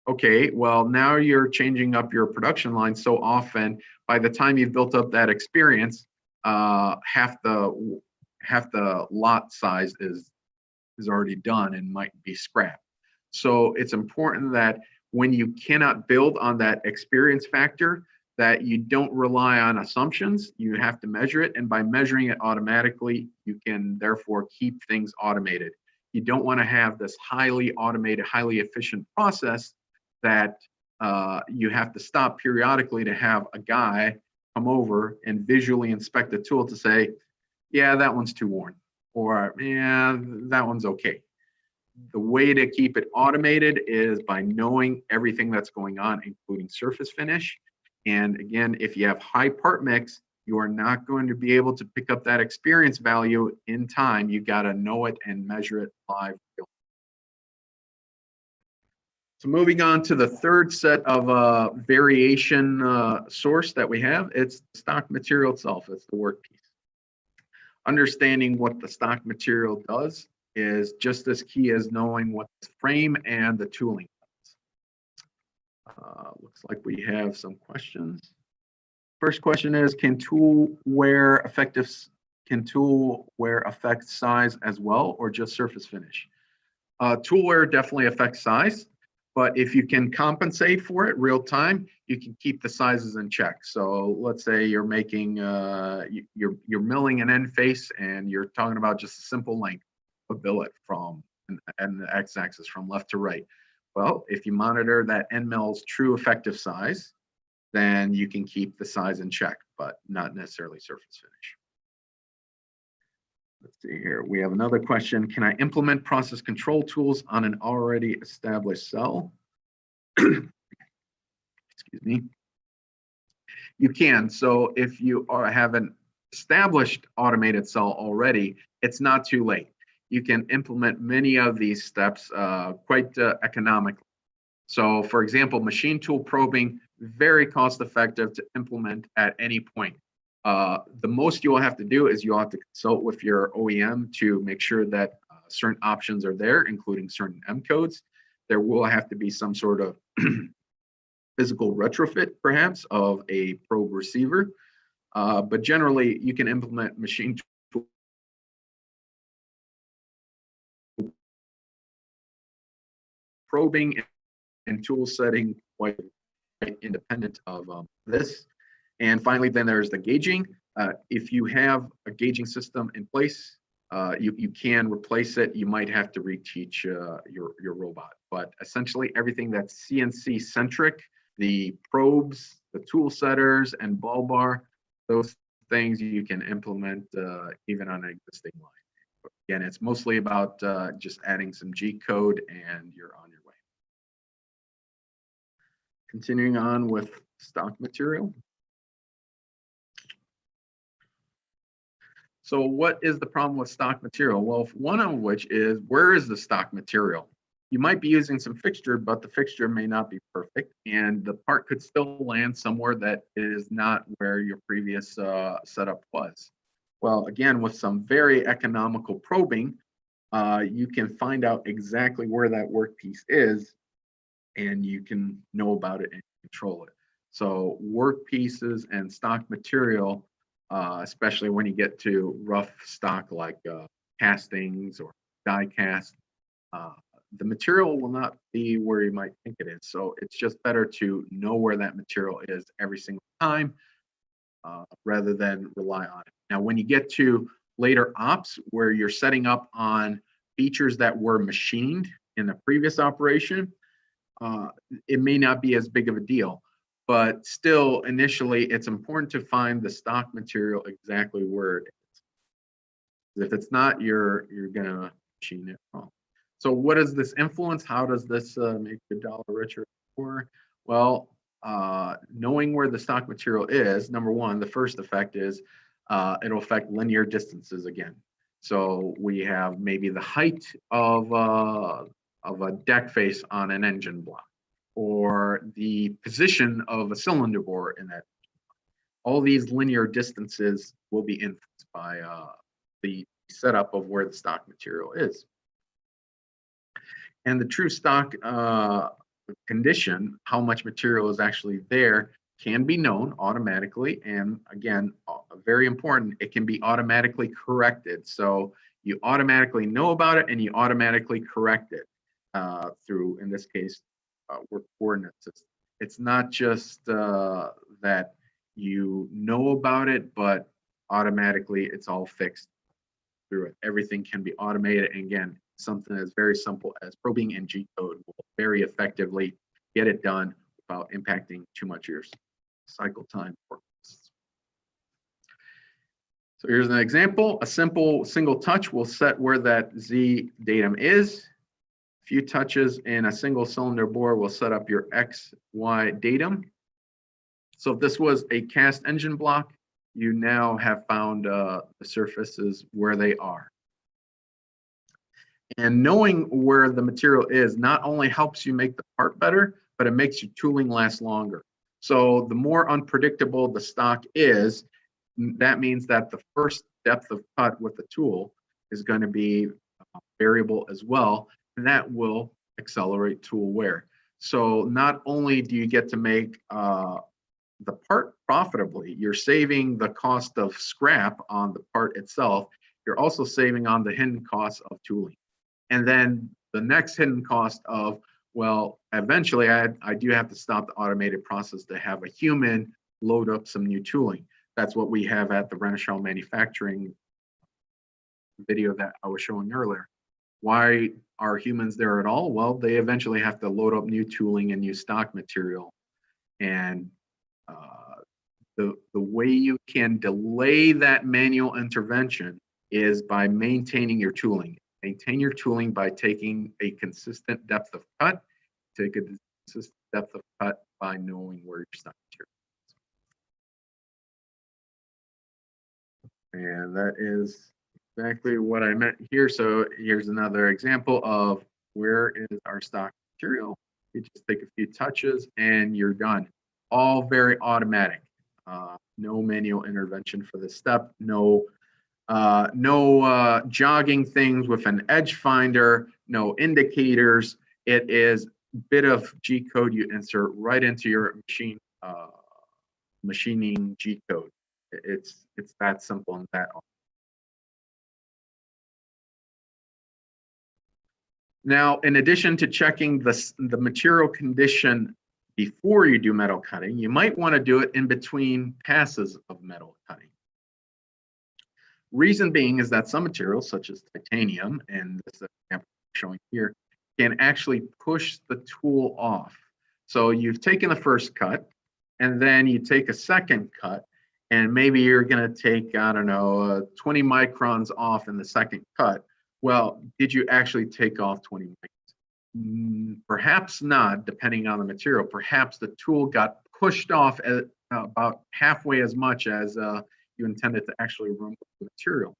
Okay, well, now you're changing up your production line so often, by the time you've built up that experience, half the lot size is already done and might be scrapped. So it's important that when you cannot build on that experience factor, that you don't rely on assumptions. You have to measure it, and by measuring it automatically, you can therefore keep things automated. You don't want to have this highly automated, highly efficient process that you have to stop periodically to have a guy come over and visually inspect the tool to say, yeah, that one's too worn, or yeah, that one's okay. The way to keep it automated is by knowing everything that's going on, including surface finish. And again, if you have high part mix, you are not going to be able to pick up that experience value in time. You got to know it and measure it live. So moving on to the third set of variation source that we have, it's the stock material itself. It's the workpiece. Understanding what the stock material does is just as key as knowing what the frame and the tooling does. Looks like we have some questions. First question is, can tool wear affect size as well, or just surface finish? Tool wear definitely affects size, but if you can compensate for it real time, you can keep the sizes in check. So let's say you're making, you're milling an end face and you're talking about just a simple length of billet from and the x-axis from left to right. Well, if you monitor that end mill's true effective size, then you can keep the size in check, but not necessarily surface finish. Let's see here. We have another question. Can I implement process control tools on an already established cell? Excuse me. You can. So if you have an established automated cell already, it's not too late. You can implement many of these steps quite economically. So for example, machine tool probing, very cost effective to implement at any point. The most you will have to do is you'll have to consult with your OEM to make sure that certain options are there, including certain M codes. There will have to be some sort of physical retrofit, perhaps, of a probe receiver. But generally, you can implement machine tool probing and tool setting quite independent of this. And finally, then there's the gauging. If you have a gauging system in place, you can replace it. You might have to reteach your robot. But essentially, everything that's CNC centric, the probes, the tool setters, and ball bar, those things you can implement even on an existing line. But again, it's mostly about just adding some G code and you're on your way. Continuing on with stock material. So what is the problem with stock material? Well, one of which is, where is the stock material? You might be using some fixture, but the fixture may not be perfect, and the part could still land somewhere that is not where your previous setup was. Well, again, with some very economical probing, you can find out exactly where that workpiece is, and you can know about it and control it. So workpieces and stock material, especially when you get to rough stock like castings or die cast, the material will not be where you might think it is. So it's just better to know where that material is every single time rather than rely on it. Now, when you get to later ops where you're setting up on features that were machined in the previous operation, it may not be as big of a deal. But still, initially, it's important to find the stock material exactly where it is. If it's not, you're gonna machine it wrong. So what does this influence? How does this make the dollar richer? Well, knowing where the stock material is, number one, the first effect is it'll affect linear distances again. So we have maybe the height of a deck face on an engine block, or the position of a cylinder bore in that. All these linear distances will be influenced by the setup of where the stock material is. And the true stock condition, how much material is actually there, can be known automatically. And again, very important, it can be automatically corrected. So you automatically know about it and you automatically correct it through, in this case, work coordinate system. It's not just that you know about it, but automatically it's all fixed through it. Everything can be automated. And again, something as very simple as probing and G code will very effectively get it done without impacting too much of your cycle time. So here's an example. A simple single touch will set where that Z datum is. A few touches in a single cylinder bore will set up your X, Y datum. So if this was a cast engine block, you now have found the surfaces where they are. And knowing where the material is not only helps you make the part better, but it makes your tooling last longer. So the more unpredictable the stock is, that means that the first depth of cut with the tool is going to be variable as well, and that will accelerate tool wear. So not only do you get to make the part profitably, you're saving the cost of scrap on the part itself, you're also saving on the hidden costs of tooling. And then the next hidden cost of, well, eventually I do have to stop the automated process to have a human load up some new tooling. That's what we have at the Renishaw manufacturing video that I was showing earlier. Why are humans there at all? Well, they eventually have to load up new tooling and new stock material. And the way you can delay that manual intervention is by maintaining your tooling. Maintain your tooling by taking a consistent depth of cut. Take a consistent depth of cut by knowing where your stock material is. And that is exactly what I meant here. So here's another example of where is our stock material. You just take a few touches and you're done. All very automatic. No manual intervention for this step. No jogging things with an edge finder. No indicators. It is a bit of G code you insert right into your machining G code. It's that simple and that. Now, in addition to checking the material condition before you do metal cutting, you might want to do it in between passes of metal cutting. Reason being is that some materials, such as titanium, and this example I'm showing here, can actually push the tool off. So you've taken the first cut, and then you take a second cut, and maybe you're going to take, I don't know, 20 microns off in the second cut. Well, did you actually take off 20 microns? Perhaps not, depending on the material. Perhaps the tool got pushed off at about halfway as much as you intended to actually remove the material.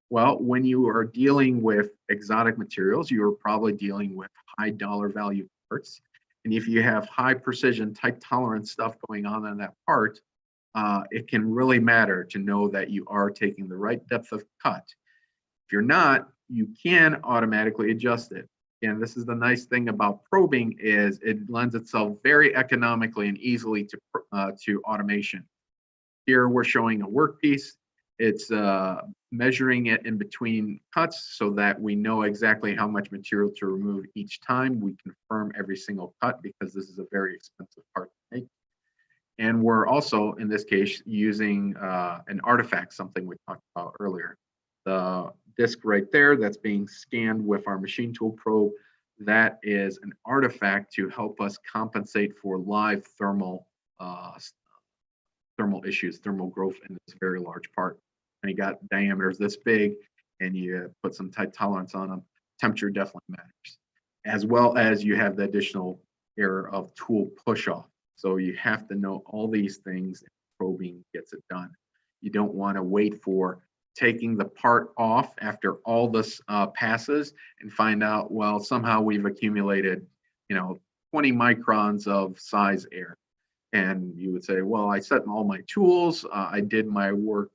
Well, when you are dealing with exotic materials, you're probably dealing with high dollar value parts. And if you have high precision, tight tolerance stuff going on in that part, it can really matter to know that you are taking the right depth of cut. If you're not, you can automatically adjust it. And this is the nice thing about probing is it lends itself very economically and easily to automation. Here we're showing a workpiece. It's measuring it in between cuts so that we know exactly how much material to remove each time. We confirm every single cut because this is a very expensive part to make. And we're also, in this case, using an artifact, something we talked about earlier. The disc right there that's being scanned with our machine tool probe, that is an artifact to help us compensate for live thermal issues, thermal growth in this very large part. And you got diameters this big and you put some tight tolerance on them, temperature definitely matters. As well as you have the additional error of tool push off. So you have to know all these things and probing gets it done. You don't want to wait for taking the part off after all this passes and find out, well, somehow we've accumulated, 20 microns of size error. And you would say, well, I set all my tools, I did my work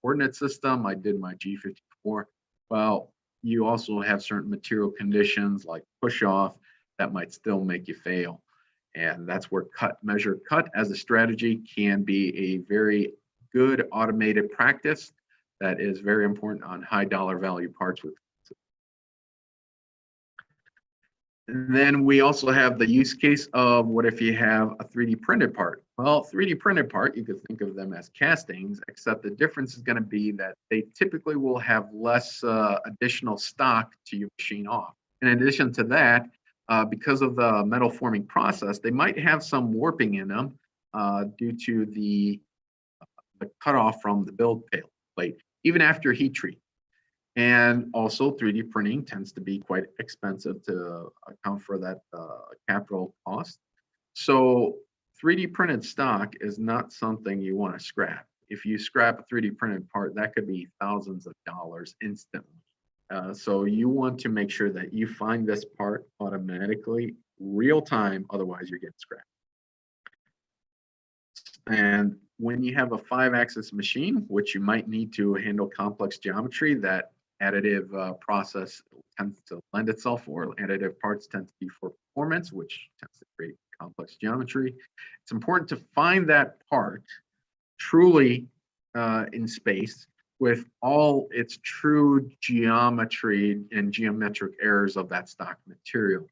coordinate system, I did my G54. Well, you also have certain material conditions like push off that might still make you fail. And that's where cut, measure, cut as a strategy can be a very good automated practice that is very important on high dollar value parts. And then we also have the use case of what if you have a 3D printed part? Well, 3D printed part, you could think of them as castings, except the difference is going to be that they typically will have less additional stock to machine off. In addition to that, because of the metal forming process, they might have some warping in them due to the cutoff from the build plate, even after heat treat. And also 3D printing tends to be quite expensive to account for that capital cost. So 3D printed stock is not something you want to scrap. If you scrap a 3D printed part, that could be thousands of dollars instantly. So you want to make sure that you find this part automatically, real time, otherwise you're getting scrapped. And when you have a 5-axis machine, which you might need to handle complex geometry, that additive process tends to lend itself, or additive parts tend to be for performance, which tends to create complex geometry. It's important to find that part truly in space with all its true geometry and geometric errors of that stock material.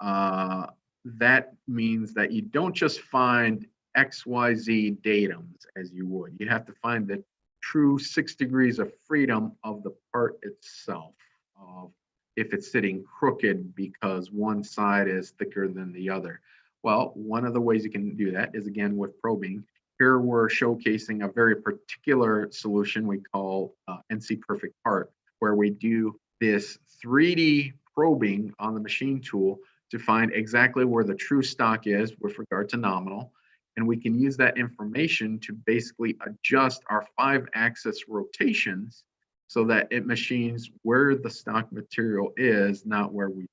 That means that you don't just find XYZ datums as you would. You have to find the true 6 degrees of freedom of the part itself. of if it's sitting crooked because one side is thicker than the other. Well, one of the ways you can do that is again with probing. Here we're showcasing a very particular solution we call NC Perfect Part, where we do this 3D probing on the machine tool to find exactly where the true stock is with regard to nominal. And we can use that information to basically adjust our 5-axis rotations so that it machines where the stock material is, not where we.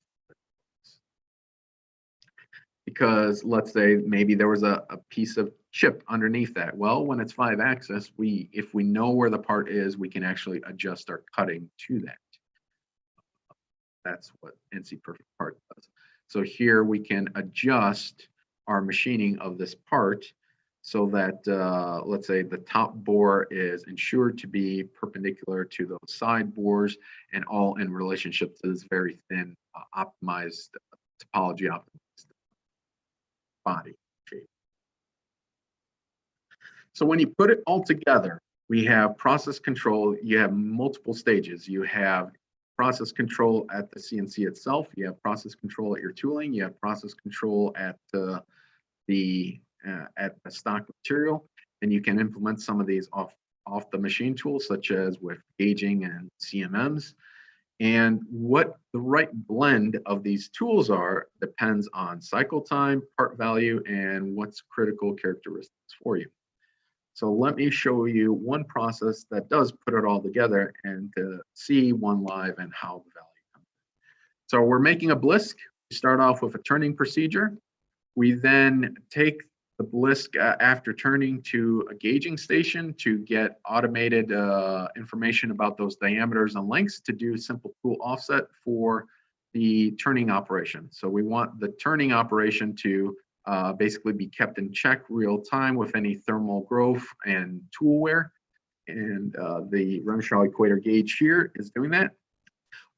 Because let's say maybe there was a piece of chip underneath that. Well, when it's 5-axis, if we know where the part is, we can actually adjust our cutting to that. That's what NC Perfect Part does. So here we can adjust our machining of this part so that, let's say the top bore is ensured to be perpendicular to those side bores and all in relationship to this very thin optimized topology optimized body shape. So when you put it all together, we have process control. You have multiple stages. You have process control at the CNC itself. You have process control at your tooling. You have process control at the stock material, and you can implement some of these off the machine tool, such as with gauging and CMMs. And what the right blend of these tools are depends on cycle time, part value, and what's critical characteristics for you. So let me show you one process that does put it all together and to see one live and how the value comes in. So we're making a blisk. We start off with a turning procedure. We then take the blisk after turning to a gauging station to get automated information about those diameters and lengths to do simple tool offset for the turning operation. So we want the turning operation to basically be kept in check real time with any thermal growth and tool wear. And the Renishaw equator gauge here is doing that.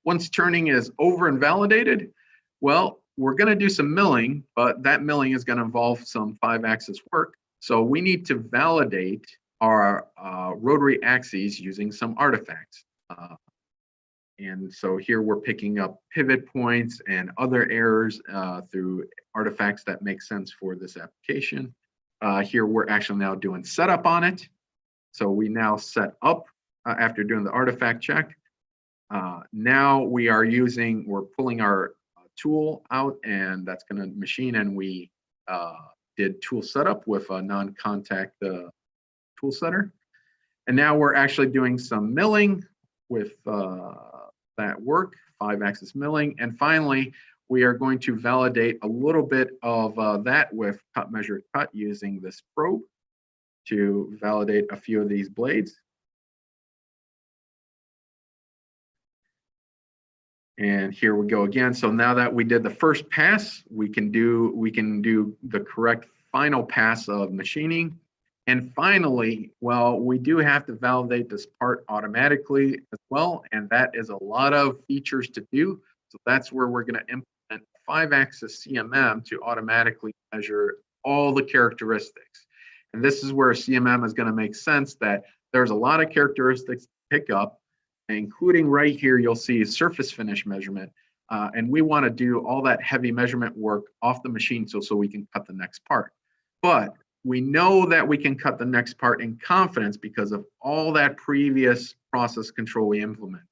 Once turning is over and validated, well, we're going to do some milling, but that milling is going to involve some 5-axis work. So we need to validate our rotary axes using some artifacts. And so here we're picking up pivot points and other errors through artifacts that make sense for this application. Here we're actually now doing setup on it. So we now set up after doing the artifact check. Now we're pulling our tool out, and that's going to machine, and we did tool setup with a non-contact tool setter. And now we're actually doing some milling with that work, 5-axis milling. And finally, we are going to validate a little bit of that with cut, measure, cut using this probe to validate a few of these blades. And here we go again. So now that we did the first pass, we can do the correct final pass of machining. And finally, well, we do have to validate this part automatically as well. And that is a lot of features to do. So that's where we're going to implement 5-axis CMM to automatically measure all the characteristics. And this is where a CMM is going to make sense, that there's a lot of characteristics to pick up, including right here, you'll see surface finish measurement. And we want to do all that heavy measurement work off the machine so we can cut the next part. But we know that we can cut the next part in confidence because of all that previous process control we implement.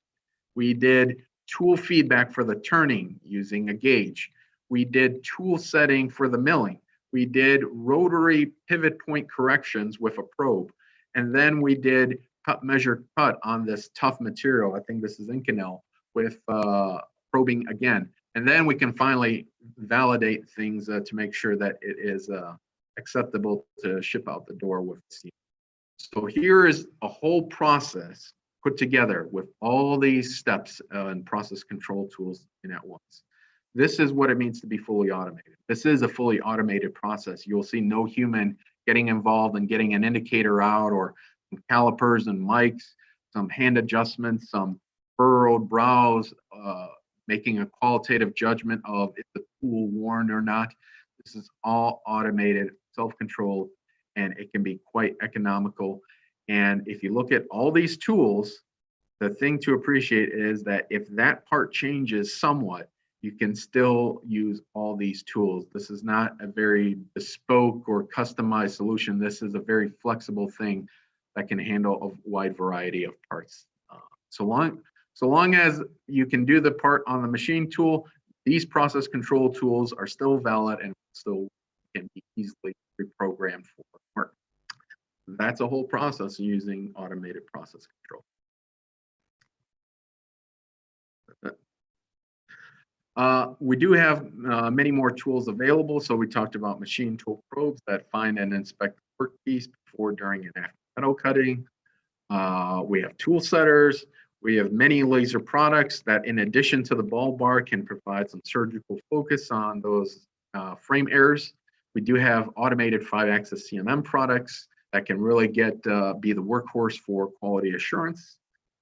We did tool feedback for the turning using a gauge. We did tool setting for the milling. We did rotary pivot point corrections with a probe. And then we did cut, measure, cut on this tough material. I think this is Inconel with probing again. And then we can finally validate things to make sure that it is acceptable to ship out the door with the CNC. So here is a whole process put together with all these steps and process control tools in at once. This is what it means to be fully automated. This is a fully automated process. You'll see no human getting involved and getting an indicator out, or some calipers and mics, some hand adjustments, some furrowed brows, making a qualitative judgment of if the tool worn or not. This is all automated, self-controlled, and it can be quite economical. And if you look at all these tools, the thing to appreciate is that if that part changes somewhat, you can still use all these tools. This is not a very bespoke or customized solution. This is a very flexible thing that can handle a wide variety of parts. So long as you can do the part on the machine tool, these process control tools are still valid and still can be easily reprogrammed for work. That's a whole process using automated process control. We do have many more tools available. So we talked about machine tool probes that find and inspect the workpiece before, during, and after metal cutting. We have tool setters. We have many laser products that, in addition to the ball bar, can provide some surgical focus on those frame errors. We do have automated 5-axis CMM products that can really be the workhorse for quality assurance.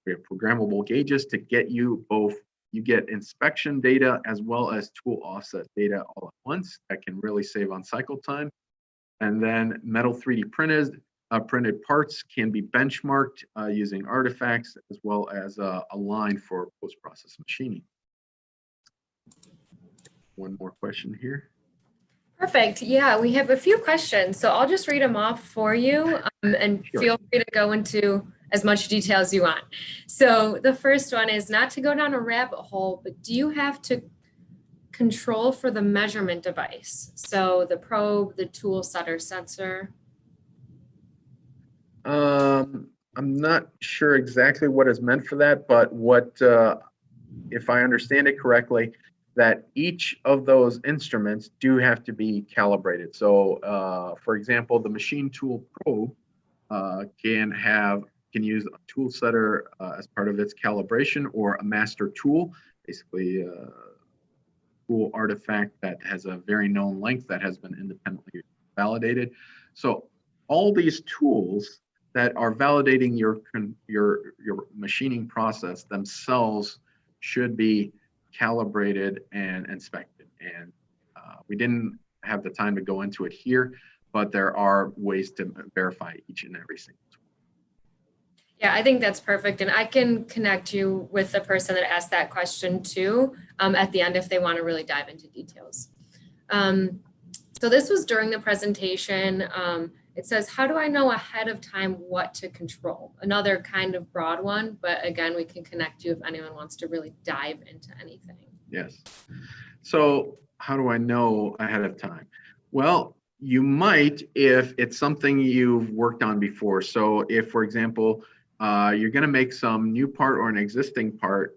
We have programmable gauges to get you both. You get inspection data as well as tool offset data all at once. That can really save on cycle time. And then metal 3D printed parts can be benchmarked using artifacts, as well as a line for post-process machining. One more question here. Perfect. Yeah, we have a few questions. So I'll just read them off for you, and Sure. Feel free to go into as much detail as you want. So the first one is, not to go down a rabbit hole, but do you have to control for the measurement device? So the probe, the tool setter sensor. I'm not sure exactly what is meant for that, but if I understand it correctly, that each of those instruments do have to be calibrated. So, for example, the machine tool probe can use a tool setter as part of its calibration, or a master tool, basically a tool artifact that has a very known length that has been independently validated. So all these tools that are validating your machining process themselves should be calibrated and inspected. And we didn't have the time to go into it here, but there are ways to verify each and every single tool. Yeah, I think that's perfect. And I can connect you with the person that asked that question too at the end if they want to really dive into details. So this was during the presentation. It says, how do I know ahead of time what to control? Another kind of broad one, but again, we can connect you if anyone wants to really dive into anything. Yes. So how do I know ahead of time? Well, you might if it's something you've worked on before. So if, for example, you're going to make some new part or an existing part,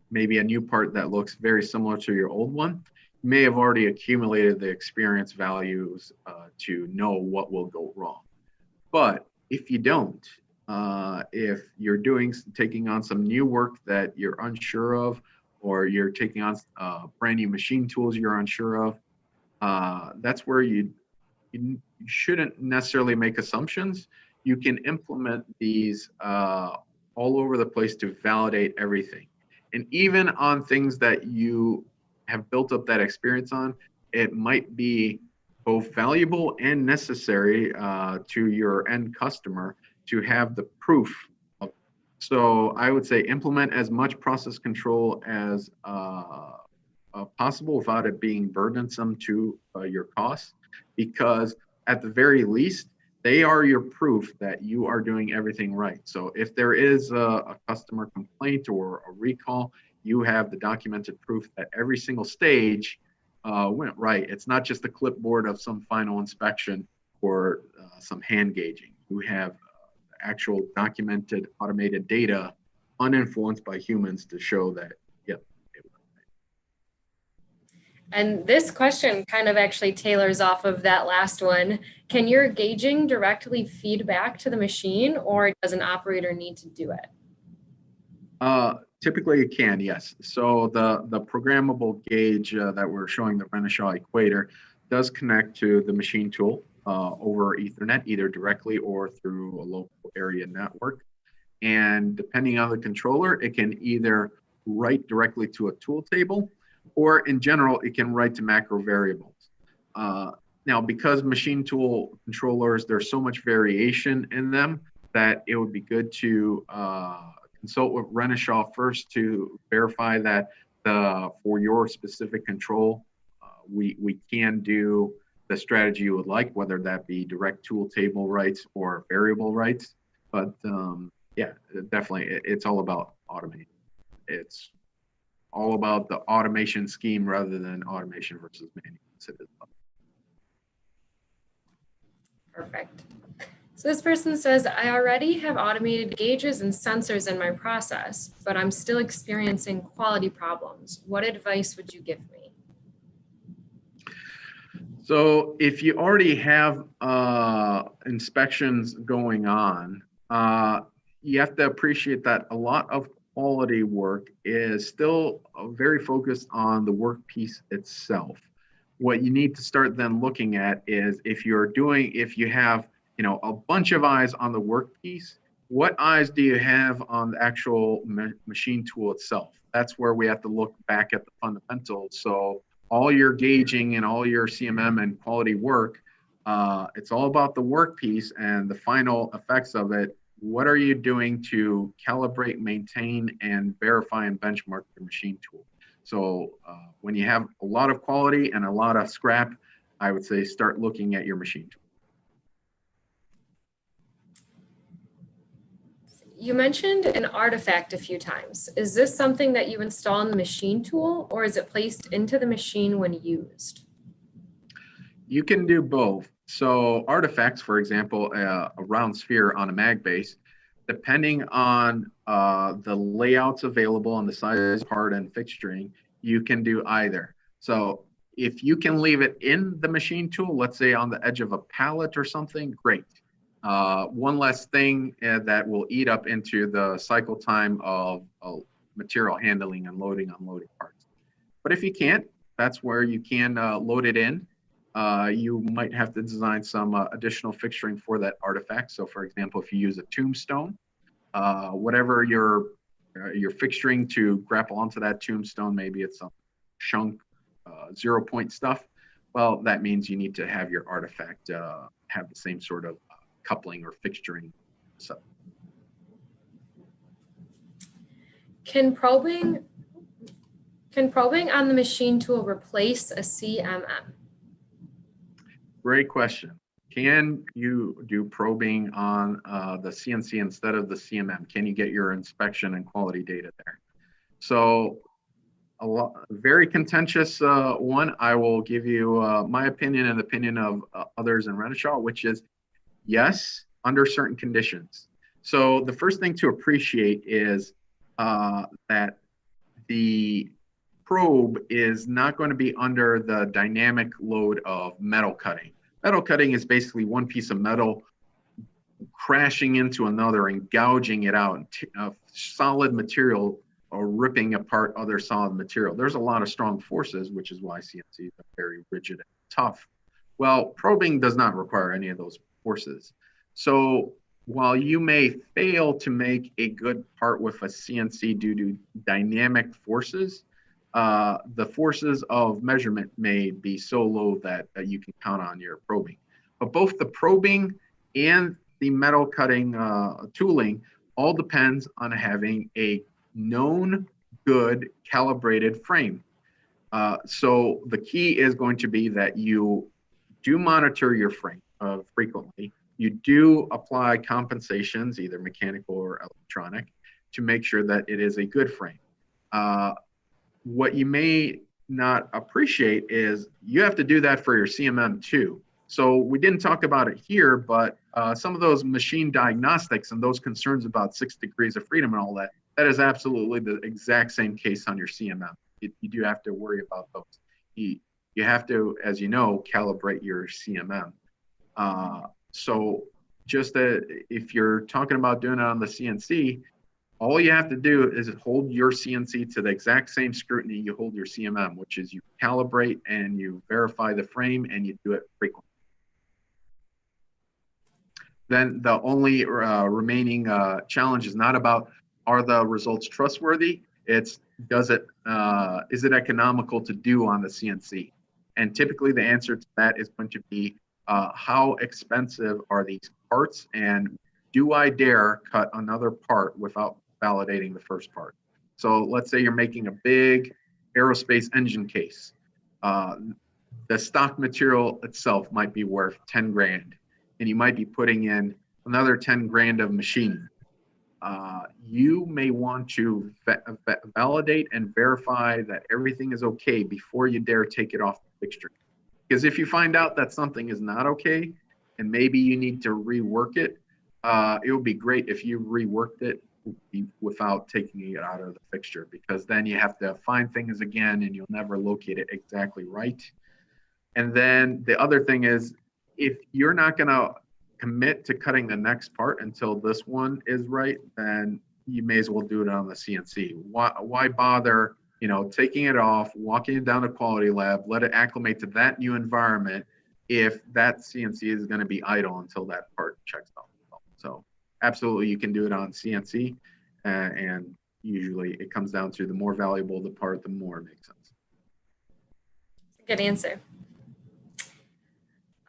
maybe a new part that looks very similar to your old one, you may have already accumulated the experience values to know what will go wrong. But if you don't, if you're taking on some new work that you're unsure of, or you're taking on brand new machine tools you're unsure of, that's where you shouldn't necessarily make assumptions. You can implement these all over the place to validate everything. And even on things that you have built up that experience on, it might be both valuable and necessary to your end customer to have the proof. So I would say implement as much process control as possible without it being burdensome to your costs, because at the very least, they are your proof that you are doing everything right. So if there is a customer complaint or a recall, you have the documented proof that every single stage went right. It's not just a clipboard of some final inspection or some hand gauging. You have actual documented automated data uninfluenced by humans to show that, yep, it went right. And this question kind of actually tailors off of that last one. Can your gauging directly feed back to the machine, or does an operator need to do it? Typically it can, yes. So the programmable gauge that we're showing, the Renishaw equator, does connect to the machine tool over Ethernet, either directly or through a local area network. And depending on the controller, it can either write directly to a tool table, or in general, it can write to macro variables. Now, because machine tool controllers, there's so much variation in them that it would be good to consult with Renishaw first to verify that for your specific control, we can do the strategy you would like, whether that be direct tool table rights or variable rights. But yeah, definitely, it's all about automating. It's all about the automation scheme rather than automation versus manual. Perfect. So this person says, I already have automated gauges and sensors in my process, but I'm still experiencing quality problems. What advice would you give me? So if you already have inspections going on, you have to appreciate that a lot of quality work is still very focused on the workpiece itself. What you need to start then looking at is if you have, a bunch of eyes on the workpiece, what eyes do you have on the actual machine tool itself? That's where we have to look back at the fundamentals. So all your gauging and all your CMM and quality work, it's all about the workpiece and the final effects of it. What are you doing to calibrate, maintain, and verify and benchmark your machine tool? So when you have a lot of quality and a lot of scrap, I would say start looking at your machine tool. You mentioned an artifact a few times. Is this something that you install in the machine tool, or is it placed into the machine when used? You can do both. So artifacts, for example, a round sphere on a mag base, depending on the layouts available and the size of part and fixturing, you can do either. So if you can leave it in the machine tool, let's say on the edge of a pallet or something, great. One less thing that will eat up into the cycle time of material handling and loading, unloading parts. But if you can't, that's where you can load it in. You might have to design some additional fixturing for that artifact. So for example, if you use a tombstone, whatever your fixturing to grapple onto that tombstone, maybe it's some chunk 0-point stuff. Well, that means you need to have your artifact have the same sort of coupling or fixturing. So Can probing on the machine tool replace a CMM? Great question. Can you do probing on the CNC instead of the CMM? Can you get your inspection and quality data there? So very contentious one. I will give you my opinion and the opinion of others in Renishaw, which is yes, under certain conditions. So the first thing to appreciate is that the probe is not going to be under the dynamic load of metal cutting. Metal cutting is basically one piece of metal crashing into another and gouging it out, solid material or ripping apart other solid material. There's a lot of strong forces, which is why CNCs are very rigid and tough. Well, probing does not require any of those forces. So while you may fail to make a good part with a CNC due to dynamic forces, the forces of measurement may be so low that you can count on your probing. But both the probing and the metal cutting tooling all depends on having a known, good, calibrated frame. So the key is going to be that you do monitor your frame frequently. You do apply compensations, either mechanical or electronic, to make sure that it is a good frame. What you may not appreciate is you have to do that for your CMM too. So we didn't talk about it here, but some of those machine diagnostics and those concerns about 6 degrees of freedom and all that, that is absolutely the exact same case on your CMM. You do have to worry about those. You have to, as you know, calibrate your CMM. So just if you're talking about doing it on the CNC, all you have to do is hold your CNC to the exact same scrutiny you hold your CMM, which is you calibrate and you verify the frame and you do it frequently. Then the only remaining challenge is not about are the results trustworthy, it's is it economical to do on the CNC? And typically the answer to that is going to be how expensive are these parts, and do I dare cut another part without validating the first part. So let's say you're making a big aerospace engine case. The stock material itself might be worth 10 grand, and you might be putting in another 10 grand of machining. You may want to validate and verify that everything is okay before you dare take it off the fixture. Because if you find out that something is not okay, and maybe you need to rework it, it would be great if you reworked it without taking it out of the fixture, because then you have to find things again and you'll never locate it exactly right. And then the other thing is, if you're not going to commit to cutting the next part until this one is right, then you may as well do it on the CNC. Why bother, taking it off, walking it down to quality lab, let it acclimate to that new environment if that CNC is going to be idle until that part checks out. So absolutely, you can do it on CNC, and usually it comes down to the more valuable the part, the more it makes sense. Good answer.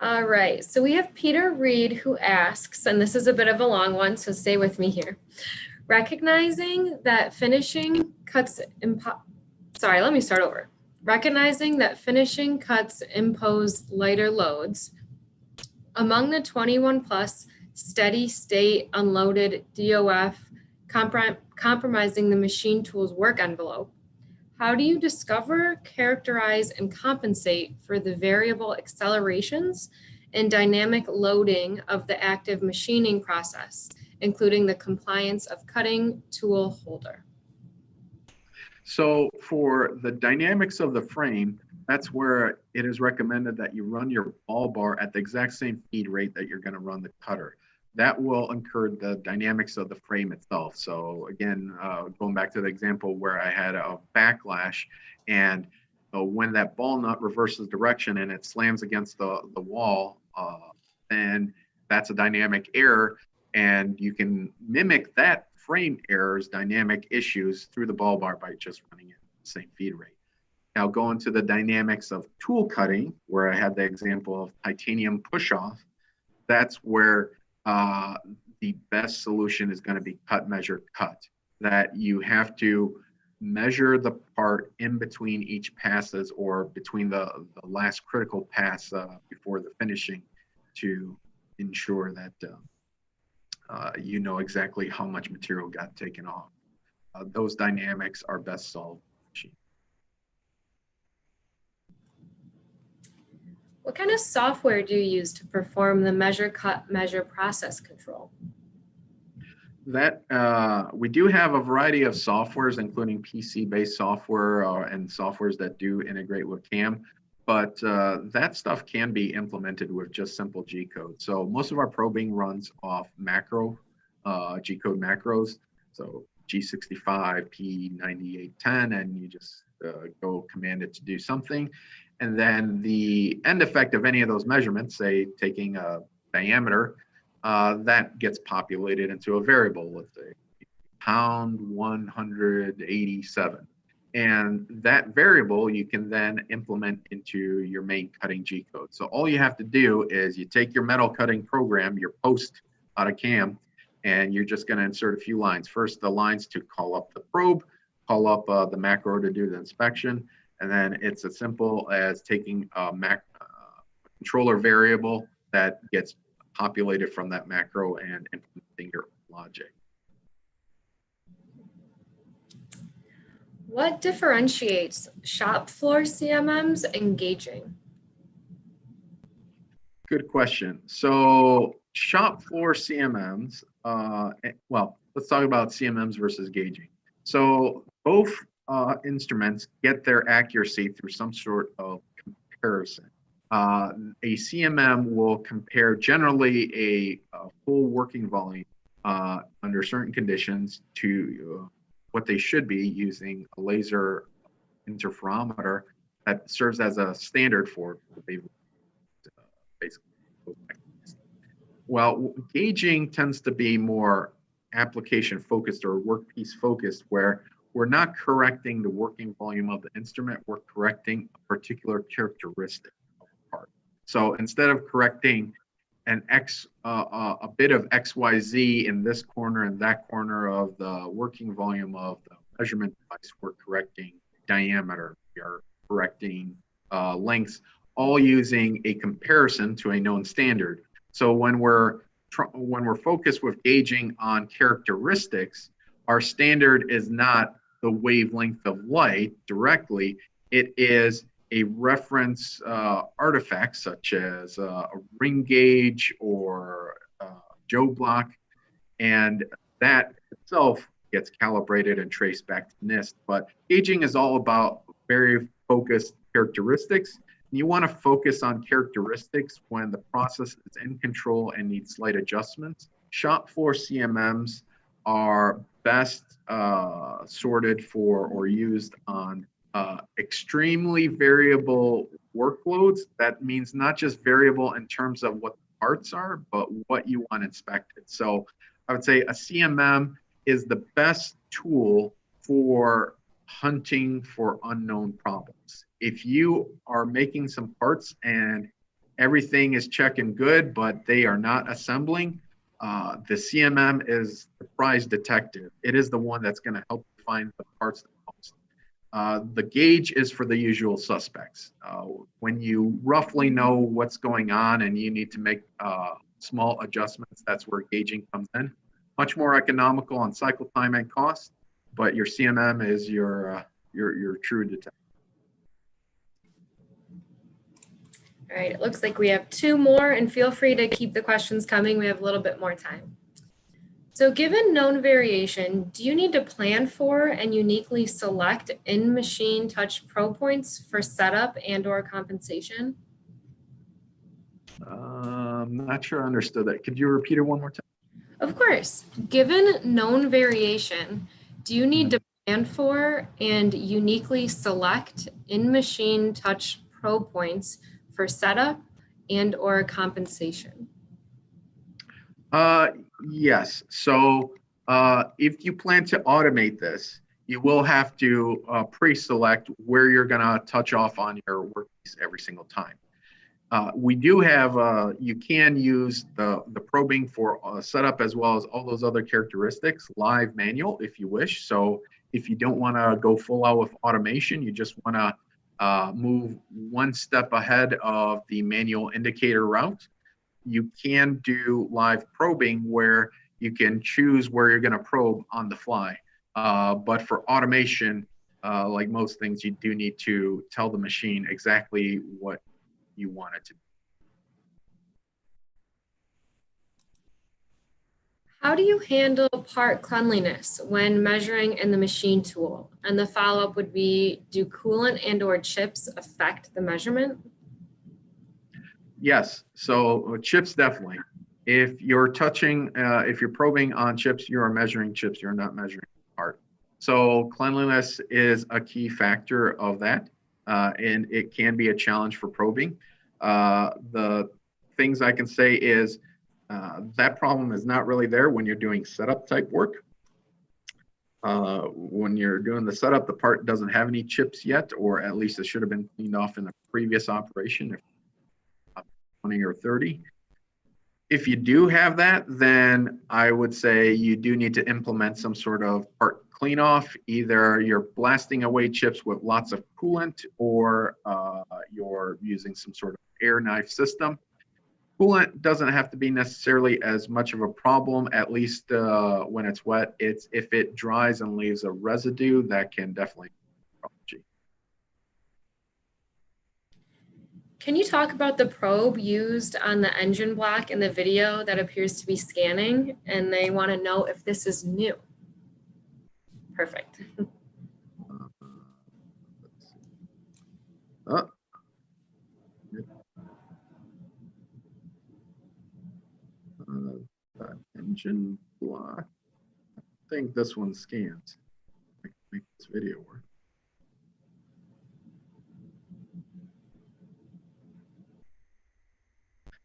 All right, so we have Peter Reed who asks, and this is a bit of a long one, so stay with me here. Recognizing that finishing cuts impose lighter loads, among the 21 plus steady state unloaded DOF compromising the machine tool's work envelope, how do you discover, characterize, and compensate for the variable accelerations and dynamic loading of the active machining process, including the compliance of cutting tool holder? So for the dynamics of the frame, that's where it is recommended that you run your ball bar at the exact same feed rate that you're going to run the cutter. That will incur the dynamics of the frame itself. So again, going back to the example where I had a backlash, and when that ball nut reverses direction and it slams against the wall, then that's a dynamic error, and you can mimic that frame error's dynamic issues through the ball bar by just running it at the same feed rate. Now going to the dynamics of tool cutting, where I had the example of titanium push-off, that's where the best solution is going to be cut, measure, cut. That you have to measure the part in between each passes, or between the last critical pass before the finishing, to ensure that you know exactly how much material got taken off. Those dynamics are best solved. What kind of software do you use to perform the measure, cut, measure process control? That we do have a variety of softwares, including PC-based software and softwares that do integrate with CAM, but that stuff can be implemented with just simple G-code. So most of our probing runs off macro, G-code macros. So G65, P9810, and you just go command it to do something. And then the end effect of any of those measurements, say taking a diameter, that gets populated into a variable, let's say pound 187. And that variable you can then implement into your main cutting G code. So all you have to do is you take your metal cutting program, your post out of CAM, and you're just going to insert a few lines. First, the lines to call up the probe, call up the macro to do the inspection. And then it's as simple as taking a controller variable that gets populated from that macro and implementing your logic. What differentiates shop floor CMMs and gauging? Good question. So shop floor CMMs, well, let's talk about CMMs versus gauging. So both instruments get their accuracy through some sort of comparison. A CMM will compare generally a full working volume under certain conditions to what they should be using a laser interferometer that serves as a standard for basically. Well, gauging tends to be more application focused or workpiece focused, where we're not correcting the working volume of the instrument, we're correcting a particular characteristic of the part. So instead of correcting a bit of XYZ in this corner and that corner of the working volume of the measurement device. We're correcting diameter, we are correcting lengths, all using a comparison to a known standard. So when we're focused with gauging on characteristics, our standard is not the wavelength of light directly. It is a reference artifact such as a ring gauge or Joe block, and that itself gets calibrated and traced back to NIST. But gauging is all about very focused characteristics. You want to focus on characteristics when the process is in control and needs slight adjustments. Shop floor CMMs are best sorted for or used on extremely variable workloads. That means not just variable in terms of what the parts are, but what you want inspected. So I would say a CMM is the best tool for hunting for unknown problems. If you are making some parts and everything is checking good, but they are not assembling, the CMM is the prize detective. It is the one that's going to help you find the parts the most. The gauge is for the usual suspects. When you roughly know what's going on and you need to make small adjustments, that's where gauging comes in. Much more economical on cycle time and cost, but your CMM is your true detective. All right, it looks like we have two more, and feel free to keep the questions coming. We have a little bit more time. So given known variation, do you need to plan for and uniquely select in-machine touch probe points for setup and/or compensation? I'm not sure I understood that. Could you repeat it one more time? Of course. Given known variation, do you need to plan for and uniquely select in-machine touch probe points for setup and/or compensation? Yes. So if you plan to automate this, you will have to pre-select where you're going to touch off on your workpiece every single time. We do have, you can use the probing for setup as well as all those other characteristics, live manual if you wish. So if you don't want to go full out with automation, you just want to move one step ahead of the manual indicator route, you can do live probing where you can choose where you're going to probe on the fly. But for automation, like most things, you do need to tell the machine exactly what you want it to be. How do you handle part cleanliness when measuring in the machine tool? And the follow-up would be, do coolant and/or chips affect the measurement? Yes, so chips definitely. If you're touching, if you're probing on chips, you are measuring chips, you're not measuring part. So cleanliness is a key factor of that, and it can be a challenge for probing. The things I can say is that problem is not really there when you're doing setup type work. When you're doing the setup, the part doesn't have any chips yet, or at least it should have been cleaned off in the previous operation, if 20 or 30. If you do have that, then I would say you do need to implement some sort of part clean off. Either you're blasting away chips with lots of coolant, or you're using some sort of air knife system. Coolant doesn't have to be necessarily as much of a problem, at least when it's wet. It's if it dries and leaves a residue, that can definitely be a problem. Can you talk about the probe used on the engine block in the video that appears to be scanning? And they want to know if this is new. Perfect. Engine block. I think this one scans. I can make this video work.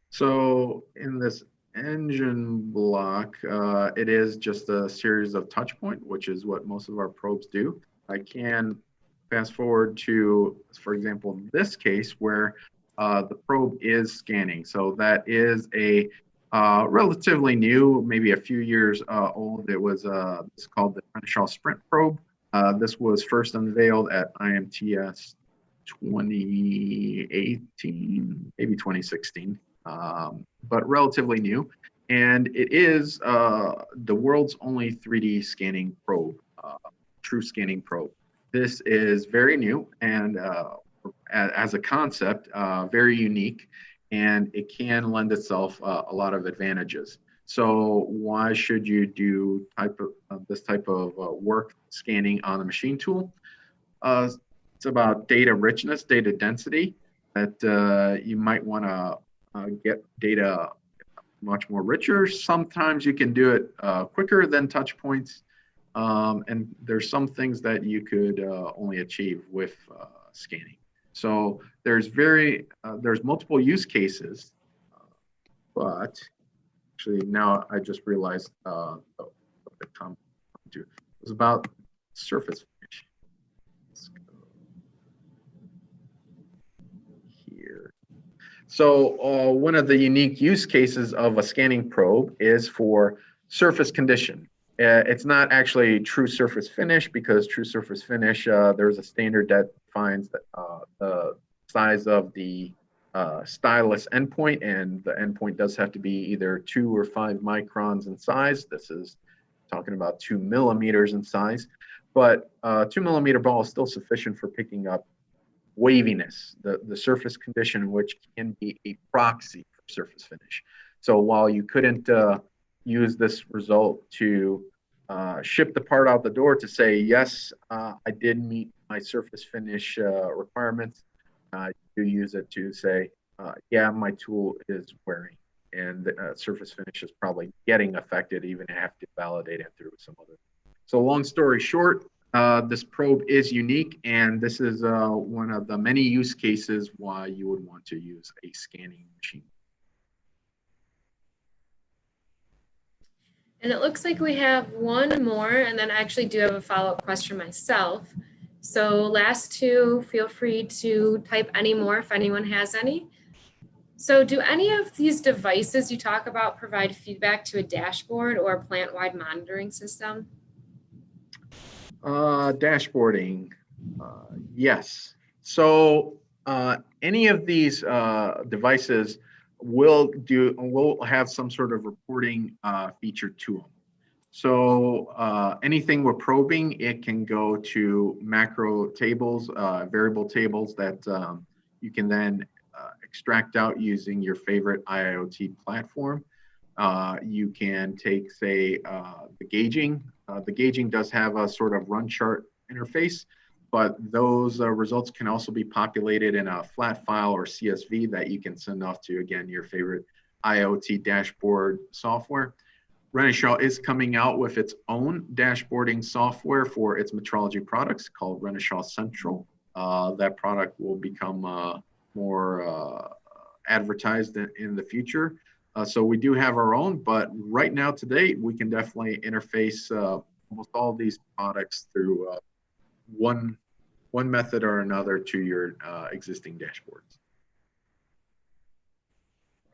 So in this engine block, it is just a series of touch point, which is what most of our probes do. I can fast forward to, for example, this case where the probe is scanning. So that is a relatively new, maybe a few years old. It's called the Renishaw Sprint probe. This was first unveiled at IMTS 2018, maybe 2016, but relatively new. And it is the world's only 3D scanning probe, true scanning probe. This is very new and as a concept, very unique, and it can lend itself a lot of advantages. So why should you do this type of work scanning on a machine tool? It's about data richness, data density, that you might want to get data much more richer. Sometimes you can do it quicker than touch points. And there's some things that you could only achieve with scanning. So there's multiple use cases, but actually now I just realized what the comment was about surface finish. Let's go here. So one of the unique use cases of a scanning probe is for surface condition. It's not actually true surface finish, because true surface finish, there's a standard that defines the size of the stylus endpoint, and the endpoint does have to be either 2 or 5 microns in size. This is talking about 2 millimeters in size, but 2 millimeter ball is still sufficient for picking up waviness, the surface condition, which can be a proxy for surface finish. So while you couldn't use this result to ship the part out the door to say, yes, I did meet my surface finish requirements, you use it to say, yeah, my tool is wearing, and the surface finish is probably getting affected, even have to validate it through some other. So long story short, this probe is unique, and this is one of the many use cases why you would want to use a scanning machine. And it looks like we have one more, and then I actually do have a follow-up question myself. So last two, feel free to type any more if anyone has any. So do any of these devices you talk about provide feedback to a dashboard or a plant-wide monitoring system? Dashboarding, yes. So any of these devices will have some sort of reporting feature to them. So anything we're probing, it can go to macro tables, variable tables that you can then extract out using your favorite IoT platform. You can take, say, the gauging. The gauging does have a sort of run chart interface, but those results can also be populated in a flat file or CSV that you can send off to, again, your favorite IoT dashboard software. Renishaw is coming out with its own dashboarding software for its metrology products called Renishaw Central. That product will become more advertised in the future. So we do have our own, but right now today, we can definitely interface almost all these products through one method or another to your existing dashboards.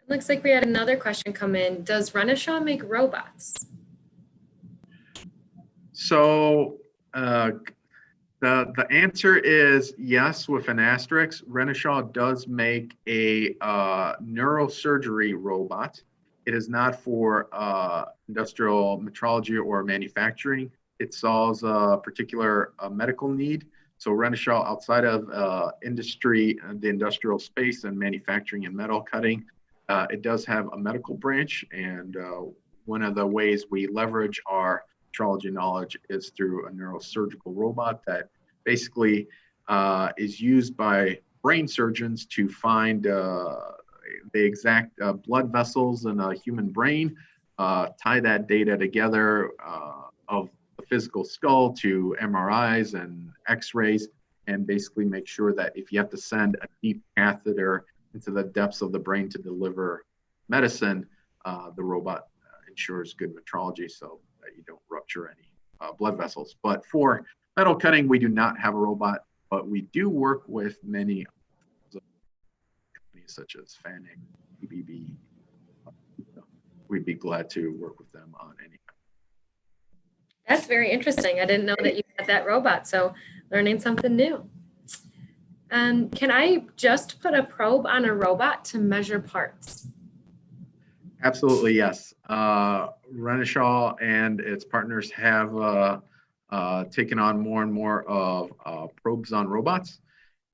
Looks like we had another question come in. Does Renishaw make robots? So the answer is yes, with an asterisk. Renishaw does make a neurosurgery robot. It is not for industrial metrology or manufacturing. It solves a particular medical need. So Renishaw, outside of industry, the industrial space and manufacturing and metal cutting, it does have a medical branch. And one of the ways we leverage our metrology knowledge is through a neurosurgical robot that basically is used by brain surgeons to find the exact blood vessels in a human brain, tie that data together of the physical skull to MRIs and X-rays, and basically make sure that if you have to send a deep catheter into the depths of the brain to deliver medicine, the robot ensures good metrology so that you don't rupture any blood vessels. But for metal cutting, we do not have a robot, but we do work with many such as fanning, EBB. We'd be glad to work with them on any. That's very interesting. I didn't know that you had that robot, so learning something new. Can I just put a probe on a robot to measure parts? Absolutely, yes. Renishaw and its partners have taken on more and more of probes on robots.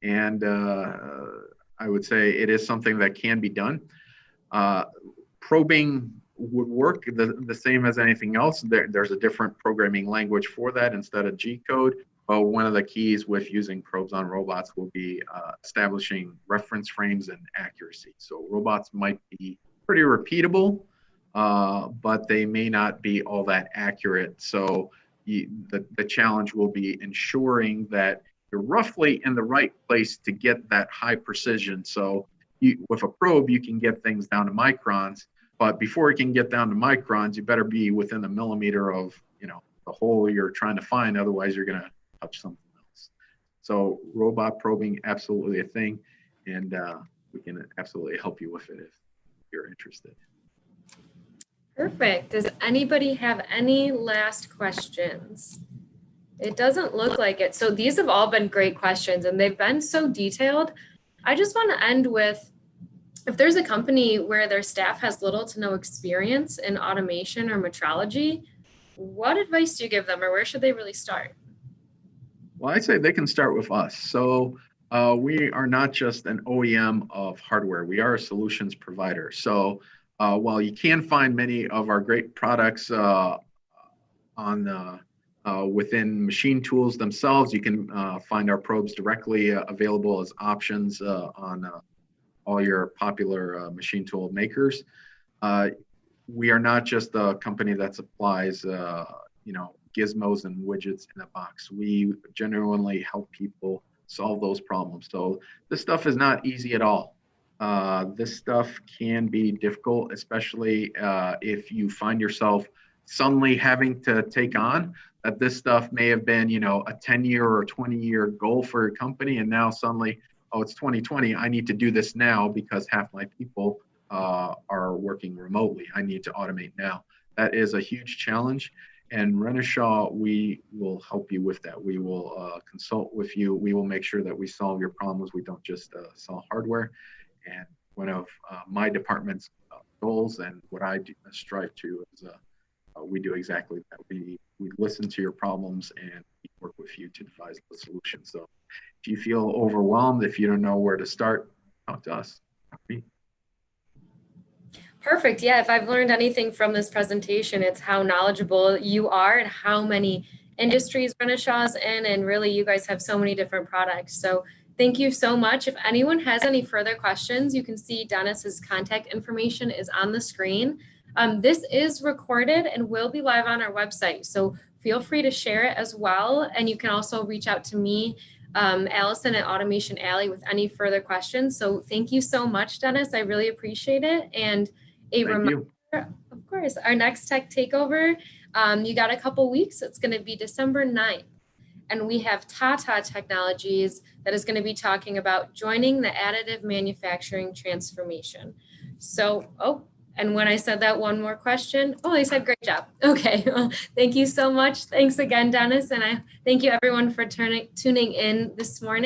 And I would say it is something that can be done. Probing would work the same as anything else. There's a different programming language for that instead of G code. But one of the keys with using probes on robots will be establishing reference frames and accuracy. So robots might be pretty repeatable, but they may not be all that accurate. So the challenge will be ensuring that you're roughly in the right place to get that high precision. So with a probe, you can get things down to microns, but before you can get down to microns, you better be within a millimeter of, the hole you're trying to find. Otherwise, you're going to touch something else. So robot probing, absolutely a thing. And we can absolutely help you with it if you're interested. Perfect. Does anybody have any last questions? It doesn't look like it. So these have all been great questions and they've been so detailed. I just want to end with, if there's a company where their staff has little to no experience in automation or metrology, what advice do you give them, or where should they really start? Well, I'd say they can start with us. So we are not just an OEM of hardware. We are a solutions provider. So while you can find many of our great products within machine tools themselves, you can find our probes directly available as options on all your popular machine tool makers. We are not just a company that supplies, gizmos and widgets in a box. We genuinely help people solve those problems. So this stuff is not easy at all. This stuff can be difficult, especially if you find yourself suddenly having to take on that this stuff may have been, a 10-year or 20-year goal for your company. And now suddenly, oh, it's 2020. I need to do this now because half my people are working remotely. I need to automate now. That is a huge challenge. And Renishaw, we will help you with that. We will consult with you. We will make sure that we solve your problems. We don't just sell hardware. And one of my department's goals and what I strive to is we do exactly that. We listen to your problems and we work with you to devise the solution. So if you feel overwhelmed, if you don't know where to start, talk to us. Perfect. Yeah, if I've learned anything from this presentation, it's how knowledgeable you are and how many industries Renishaw's in, and really you guys have so many different products. So thank you so much. If anyone has any further questions, you can see Dennis's contact information is on the screen. This is recorded and will be live on our website, so feel free to share it as well. And you can also reach out to me, Allison at Automation Alley, with any further questions. So thank you so much, Dennis. I really appreciate it. And reminder, of course, our next tech takeover, you got a couple weeks. It's going to be December 9th. And we have Tata Technologies that is going to be talking about joining the additive manufacturing transformation. So, and when I said that, one more question. Oh, they said great job. Okay, well, thank you so much. Thanks again, Dennis. And I thank you everyone for tuning in this morning.